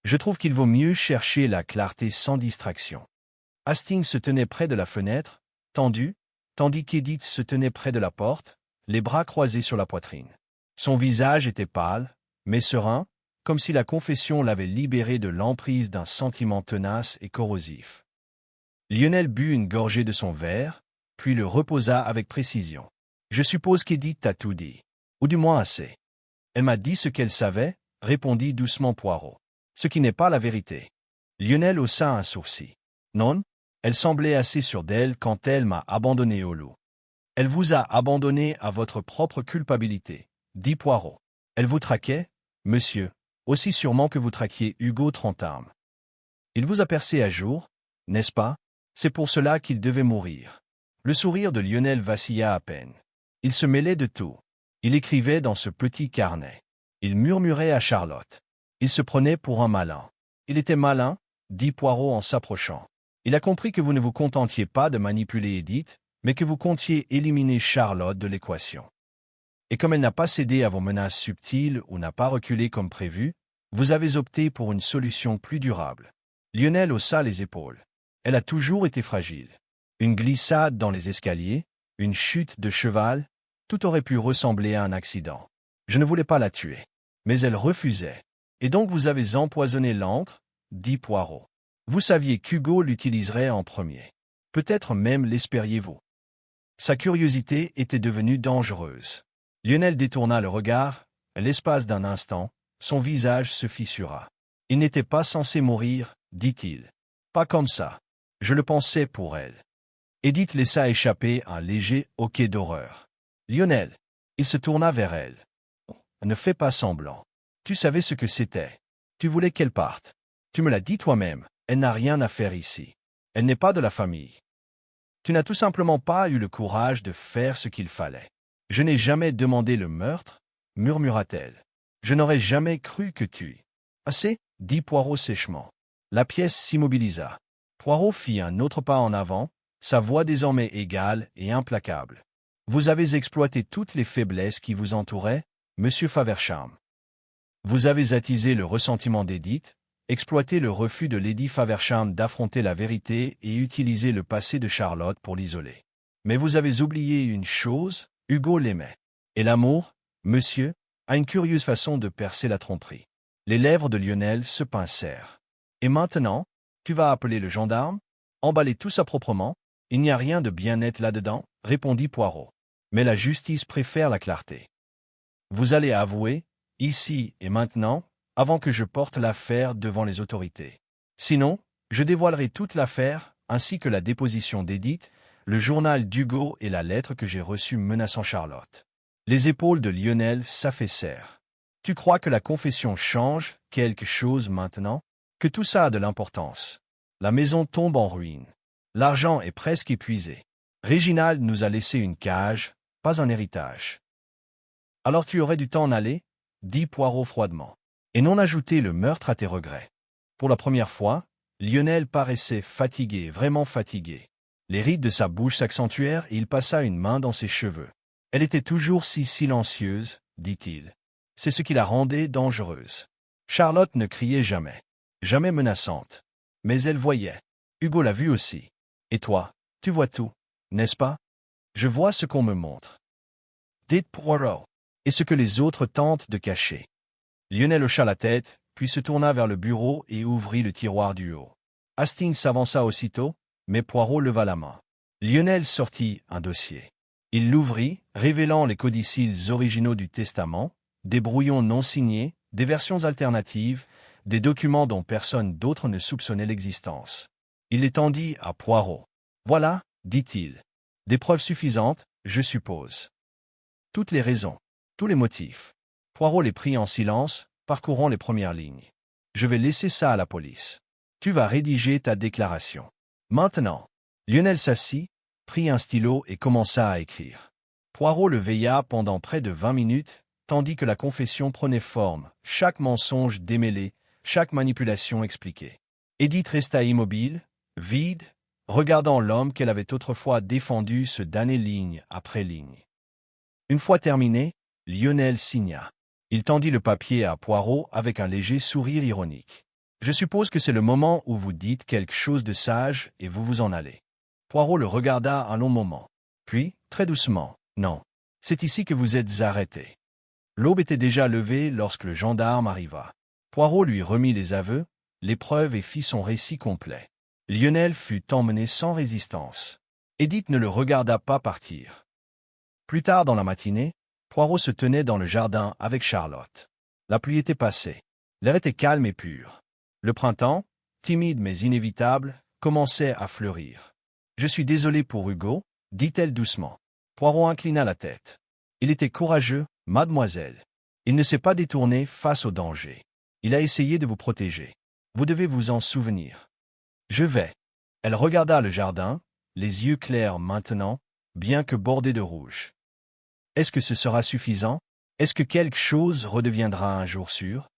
Je trouve qu'il vaut mieux chercher la clarté sans distraction. » Hastings se tenait près de la fenêtre, tendu, tandis qu'Edith se tenait près de la porte, les bras croisés sur la poitrine. Son visage était pâle, mais serein, comme si la confession l'avait libéré de l'emprise d'un sentiment tenace et corrosif. Lionel but une gorgée de son verre, puis le reposa avec précision. « Je suppose qu'Edith t'a tout dit, ou du moins assez. »« Elle m'a dit ce qu'elle savait, » répondit doucement Poirot. « Ce qui n'est pas la vérité. » Lionel haussa un sourcil. « Non, elle semblait assez sûre d'elle quand elle m'a abandonné au loup. »« Elle vous a abandonné à votre propre culpabilité, » dit Poirot. « Elle vous traquait, monsieur, aussi sûrement que vous traquiez Hugo Trentarme. Il vous a percé à jour, n'est-ce pas? C'est pour cela qu'il devait mourir. » Le sourire de Lionel vacilla à peine. Il se mêlait de tout. Il écrivait dans ce petit carnet. Il murmurait à Charlotte. Il se prenait pour un malin. « Il était malin, » dit Poirot en s'approchant. « Il a compris que vous ne vous contentiez pas de manipuler Edith, mais que vous comptiez éliminer Charlotte de l'équation. Et comme elle n'a pas cédé à vos menaces subtiles ou n'a pas reculé comme prévu, vous avez opté pour une solution plus durable. » Lionel haussa les épaules. Elle a toujours été fragile. Une glissade dans les escaliers, une chute de cheval, tout aurait pu ressembler à un accident. Je ne voulais pas la tuer. Mais elle refusait. « Et donc vous avez empoisonné l'encre » dit Poirot. « Vous saviez qu'Hugo l'utiliserait en premier. Peut-être même l'espériez-vous. » Sa curiosité était devenue dangereuse. Lionel détourna le regard. À l'espace d'un instant, son visage se fissura. « Il n'était pas censé mourir, » dit-il. « Pas comme ça. Je le pensais pour elle. » Edith laissa échapper un léger hoquet d'horreur. « Lionel !» Il se tourna vers elle. « Ne fais pas semblant. Tu savais ce que c'était. Tu voulais qu'elle parte. Tu me l'as dit toi-même, elle n'a rien à faire ici. Elle n'est pas de la famille. Tu n'as tout simplement pas eu le courage de faire ce qu'il fallait. »« Je n'ai jamais demandé le meurtre, » murmura-t-elle. « Je n'aurais jamais cru que tu... » »« Assez » dit Poirot sèchement. La pièce s'immobilisa. Poirot fit un autre pas en avant, sa voix désormais égale et implacable. « Vous avez exploité toutes les faiblesses qui vous entouraient, monsieur Faversham. Vous avez attisé le ressentiment d'Edith, exploité le refus de Lady Faversham d'affronter la vérité et utilisé le passé de Charlotte pour l'isoler. Mais vous avez oublié une chose, Hugo l'aimait. Et l'amour, monsieur, a une curieuse façon de percer la tromperie. » Les lèvres de Lionel se pincèrent. « Et maintenant, tu vas appeler le gendarme, emballer tout ça proprement. Il n'y a rien de bien net là-dedans, » répondit Poirot. « Mais la justice préfère la clarté. Vous allez avouer, ici et maintenant, avant que je porte l'affaire devant les autorités. Sinon, je dévoilerai toute l'affaire, ainsi que la déposition d'Edith, le journal d'Hugo et la lettre que j'ai reçue menaçant Charlotte. » Les épaules de Lionel s'affaissèrent. « Tu crois que la confession change quelque chose maintenant? Que tout ça a de l'importance? La maison tombe en ruine. L'argent est presque épuisé. Réginald nous a laissé une cage, pas un héritage. Alors tu aurais dû t'en aller, » dit Poirot froidement, « et non ajouter le meurtre à tes regrets. » Pour la première fois, Lionel paraissait fatigué, vraiment fatigué. Les rides de sa bouche s'accentuèrent et il passa une main dans ses cheveux. « Elle était toujours si silencieuse, » dit-il. « C'est ce qui la rendait dangereuse. Charlotte ne criait jamais, jamais menaçante. Mais elle voyait. Hugo l'a vu aussi. Et toi, tu vois tout, n'est-ce pas? Je vois ce qu'on me montre. » Dit Poirot. « Et ce que les autres tentent de cacher. » Lionel hocha la tête, puis se tourna vers le bureau et ouvrit le tiroir du haut. Hastings s'avança aussitôt, mais Poirot leva la main. Lionel sortit un dossier. Il l'ouvrit, révélant les codicilles originaux du testament, des brouillons non signés, des versions alternatives, des documents dont personne d'autre ne soupçonnait l'existence. Il les tendit à Poirot. « Voilà, » dit-il. « Des preuves suffisantes, je suppose. Toutes les raisons, tous les motifs. » Poirot les prit en silence, parcourant les premières lignes. « Je vais laisser ça à la police. Tu vas rédiger ta déclaration. » Maintenant. Lionel s'assit, prit un stylo et commença à écrire. Poirot le veilla pendant près de 20 minutes, tandis que la confession prenait forme, chaque mensonge démêlé, chaque manipulation expliquée. Edith resta immobile, vide, regardant l'homme qu'elle avait autrefois défendu se damner ligne après ligne. Une fois terminé, Lionel signa. Il tendit le papier à Poirot avec un léger sourire ironique. « Je suppose que c'est le moment où vous dites quelque chose de sage et vous vous en allez. » Poirot le regarda un long moment. Puis, très doucement, « Non, c'est ici que vous êtes arrêté. » L'aube était déjà levée lorsque le gendarme arriva. Poirot lui remit les aveux, les preuves et fit son récit complet. Lionel fut emmené sans résistance. Edith ne le regarda pas partir. Plus tard dans la matinée, Poirot se tenait dans le jardin avec Charlotte. La pluie était passée. L'air était calme et pur. Le printemps, timide mais inévitable, commençait à fleurir. « Je suis désolé pour Hugo, » dit-elle doucement. Poirot inclina la tête. Il était courageux, mademoiselle. Il ne s'est pas détourné face au danger. Il a essayé de vous protéger. Vous devez vous en souvenir. Je vais. Elle regarda le jardin, les yeux clairs maintenant, bien que bordés de rouge. Est-ce que ce sera suffisant? Est-ce que quelque chose redeviendra un jour sûr?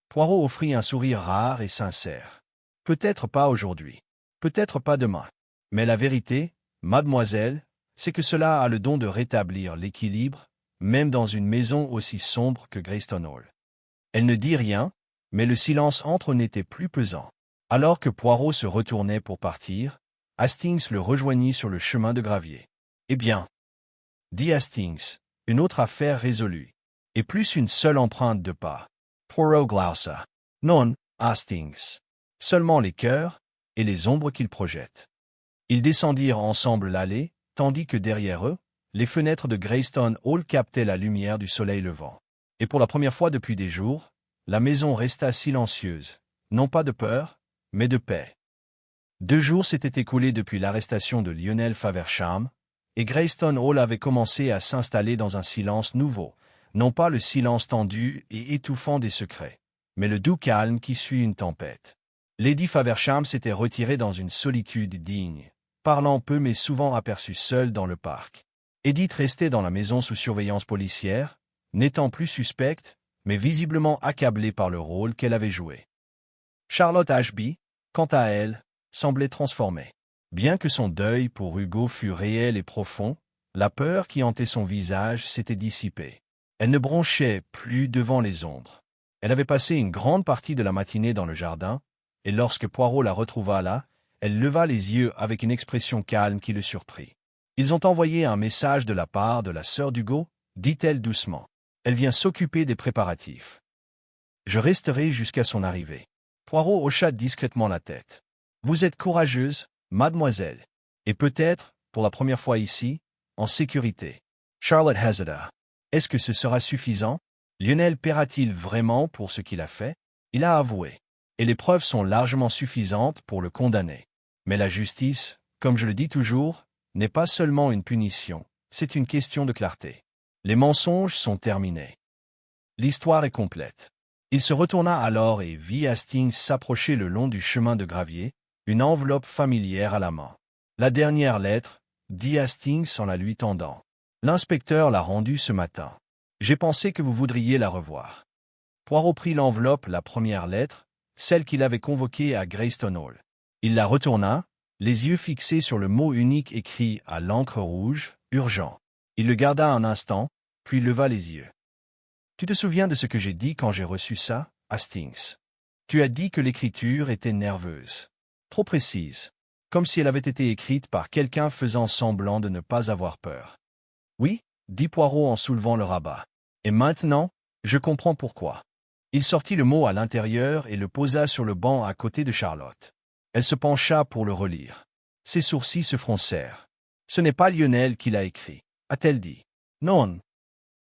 Poirot offrit un sourire rare et sincère. Peut-être pas aujourd'hui. Peut-être pas demain. Mais la vérité, mademoiselle, c'est que cela a le don de rétablir l'équilibre, même dans une maison aussi sombre que Greyston Hall. Elle ne dit rien, mais le silence entre eux n'était plus pesant. Alors que Poirot se retournait pour partir, Hastings le rejoignit sur le chemin de gravier. « Eh bien, » dit Hastings, « une autre affaire résolue. Et plus une seule empreinte de pas. » Poirot glausa. « Non, Hastings. Seulement les cœurs et les ombres qu'ils projettent. » Ils descendirent ensemble l'allée, tandis que derrière eux, les fenêtres de Greyston Hall captaient la lumière du soleil levant. Et pour la première fois depuis des jours, la maison resta silencieuse, non pas de peur, mais de paix. 2 jours s'étaient écoulés depuis l'arrestation de Lionel Faversham, et Greyston Hall avait commencé à s'installer dans un silence nouveau, non pas le silence tendu et étouffant des secrets, mais le doux calme qui suit une tempête. Lady Faversham s'était retirée dans une solitude digne, parlant peu mais souvent aperçue seule dans le parc. Edith restait dans la maison sous surveillance policière, n'étant plus suspecte, mais visiblement accablée par le rôle qu'elle avait joué. Charlotte Ashby, quant à elle, semblait transformée. Bien que son deuil pour Hugo fût réel et profond, la peur qui hantait son visage s'était dissipée. Elle ne bronchait plus devant les ombres. Elle avait passé une grande partie de la matinée dans le jardin, et lorsque Poirot la retrouva là, elle leva les yeux avec une expression calme qui le surprit. « Ils ont envoyé un message de la part de la sœur d'Hugo, » dit-elle doucement. « Elle vient s'occuper des préparatifs. Je resterai jusqu'à son arrivée. » Poirot hocha discrètement la tête. « Vous êtes courageuse, mademoiselle, et peut-être, pour la première fois ici, en sécurité. » Charlotte hésita. « Est-ce que ce sera suffisant? Lionel paiera-t-il vraiment pour ce qu'il a fait? Il a avoué, et les preuves sont largement suffisantes pour le condamner. Mais la justice, comme je le dis toujours, n'est pas seulement une punition, c'est une question de clarté. Les mensonges sont terminés. L'histoire est complète. » Il se retourna alors et vit Hastings s'approcher le long du chemin de gravier, une enveloppe familière à la main. « La dernière lettre, » dit Hastings en la lui tendant. « L'inspecteur l'a rendue ce matin. J'ai pensé que vous voudriez la revoir. » Poirot prit l'enveloppe, la première lettre, celle qu'il avait convoquée à Greyston Hall. Il la retourna, les yeux fixés sur le mot unique écrit à l'encre rouge, « Urgent ». Il le garda un instant, puis leva les yeux. « Tu te souviens de ce que j'ai dit quand j'ai reçu ça, Hastings? Tu as dit que l'écriture était nerveuse. Trop précise. Comme si elle avait été écrite par quelqu'un faisant semblant de ne pas avoir peur. »« Oui, » dit Poirot en soulevant le rabat. « Et maintenant, je comprends pourquoi. » Il sortit le mot à l'intérieur et le posa sur le banc à côté de Charlotte. Elle se pencha pour le relire. Ses sourcils se froncèrent. « Ce n'est pas Lionel qui l'a écrit, a-t-elle dit. « Non. »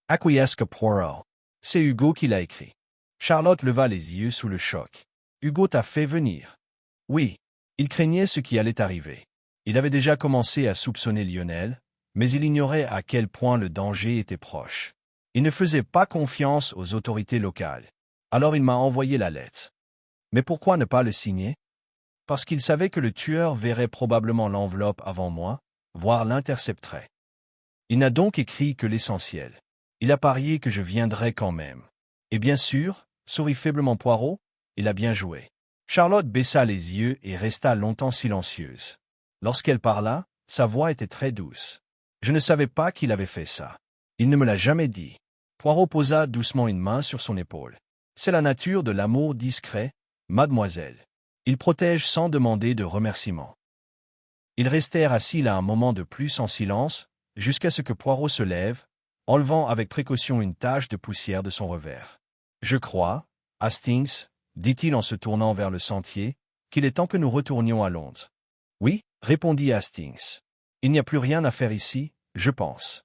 acquiesça Poirot. « C'est Hugo qui l'a écrit. » Charlotte leva les yeux sous le choc. « Hugo t'a fait venir. » Oui. Il craignait ce qui allait arriver. Il avait déjà commencé à soupçonner Lionel, mais il ignorait à quel point le danger était proche. Il ne faisait pas confiance aux autorités locales. Alors il m'a envoyé la lettre. Mais pourquoi ne pas le signer? Parce qu'il savait que le tueur verrait probablement l'enveloppe avant moi, voire l'intercepterait. Il n'a donc écrit que l'essentiel. Il a parié que je viendrais quand même. Et bien sûr, sourit faiblement Poirot, il a bien joué. Charlotte baissa les yeux et resta longtemps silencieuse. Lorsqu'elle parla, sa voix était très douce. Je ne savais pas qu'il avait fait ça. Il ne me l'a jamais dit. Poirot posa doucement une main sur son épaule. C'est la nature de l'amour discret, mademoiselle. Il protège sans demander de remerciements. Ils restèrent assis là un moment de plus en silence, jusqu'à ce que Poirot se lève, enlevant avec précaution une tache de poussière de son revers. Je crois, Hastings, dit-il en se tournant vers le sentier, qu'il est temps que nous retournions à Londres. Oui, répondit Hastings. Il n'y a plus rien à faire ici, je pense.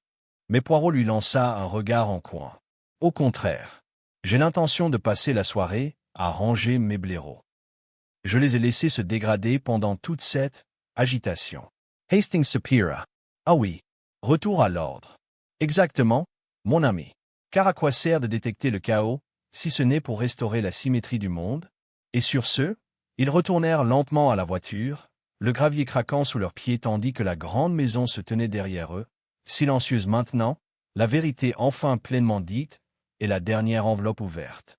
Mais Poirot lui lança un regard en coin. Au contraire. J'ai l'intention de passer la soirée à ranger mes blaireaux. Je les ai laissés se dégrader pendant toute cette agitation. Hastings soupira. Ah oui. Retour à l'ordre. Exactement, mon ami. Car à quoi sert de détecter le chaos, si ce n'est pour restaurer la symétrie du monde? Et sur ce, ils retournèrent lentement à la voiture, le gravier craquant sous leurs pieds tandis que la grande maison se tenait derrière eux, silencieuse maintenant, la vérité enfin pleinement dite, et la dernière enveloppe ouverte.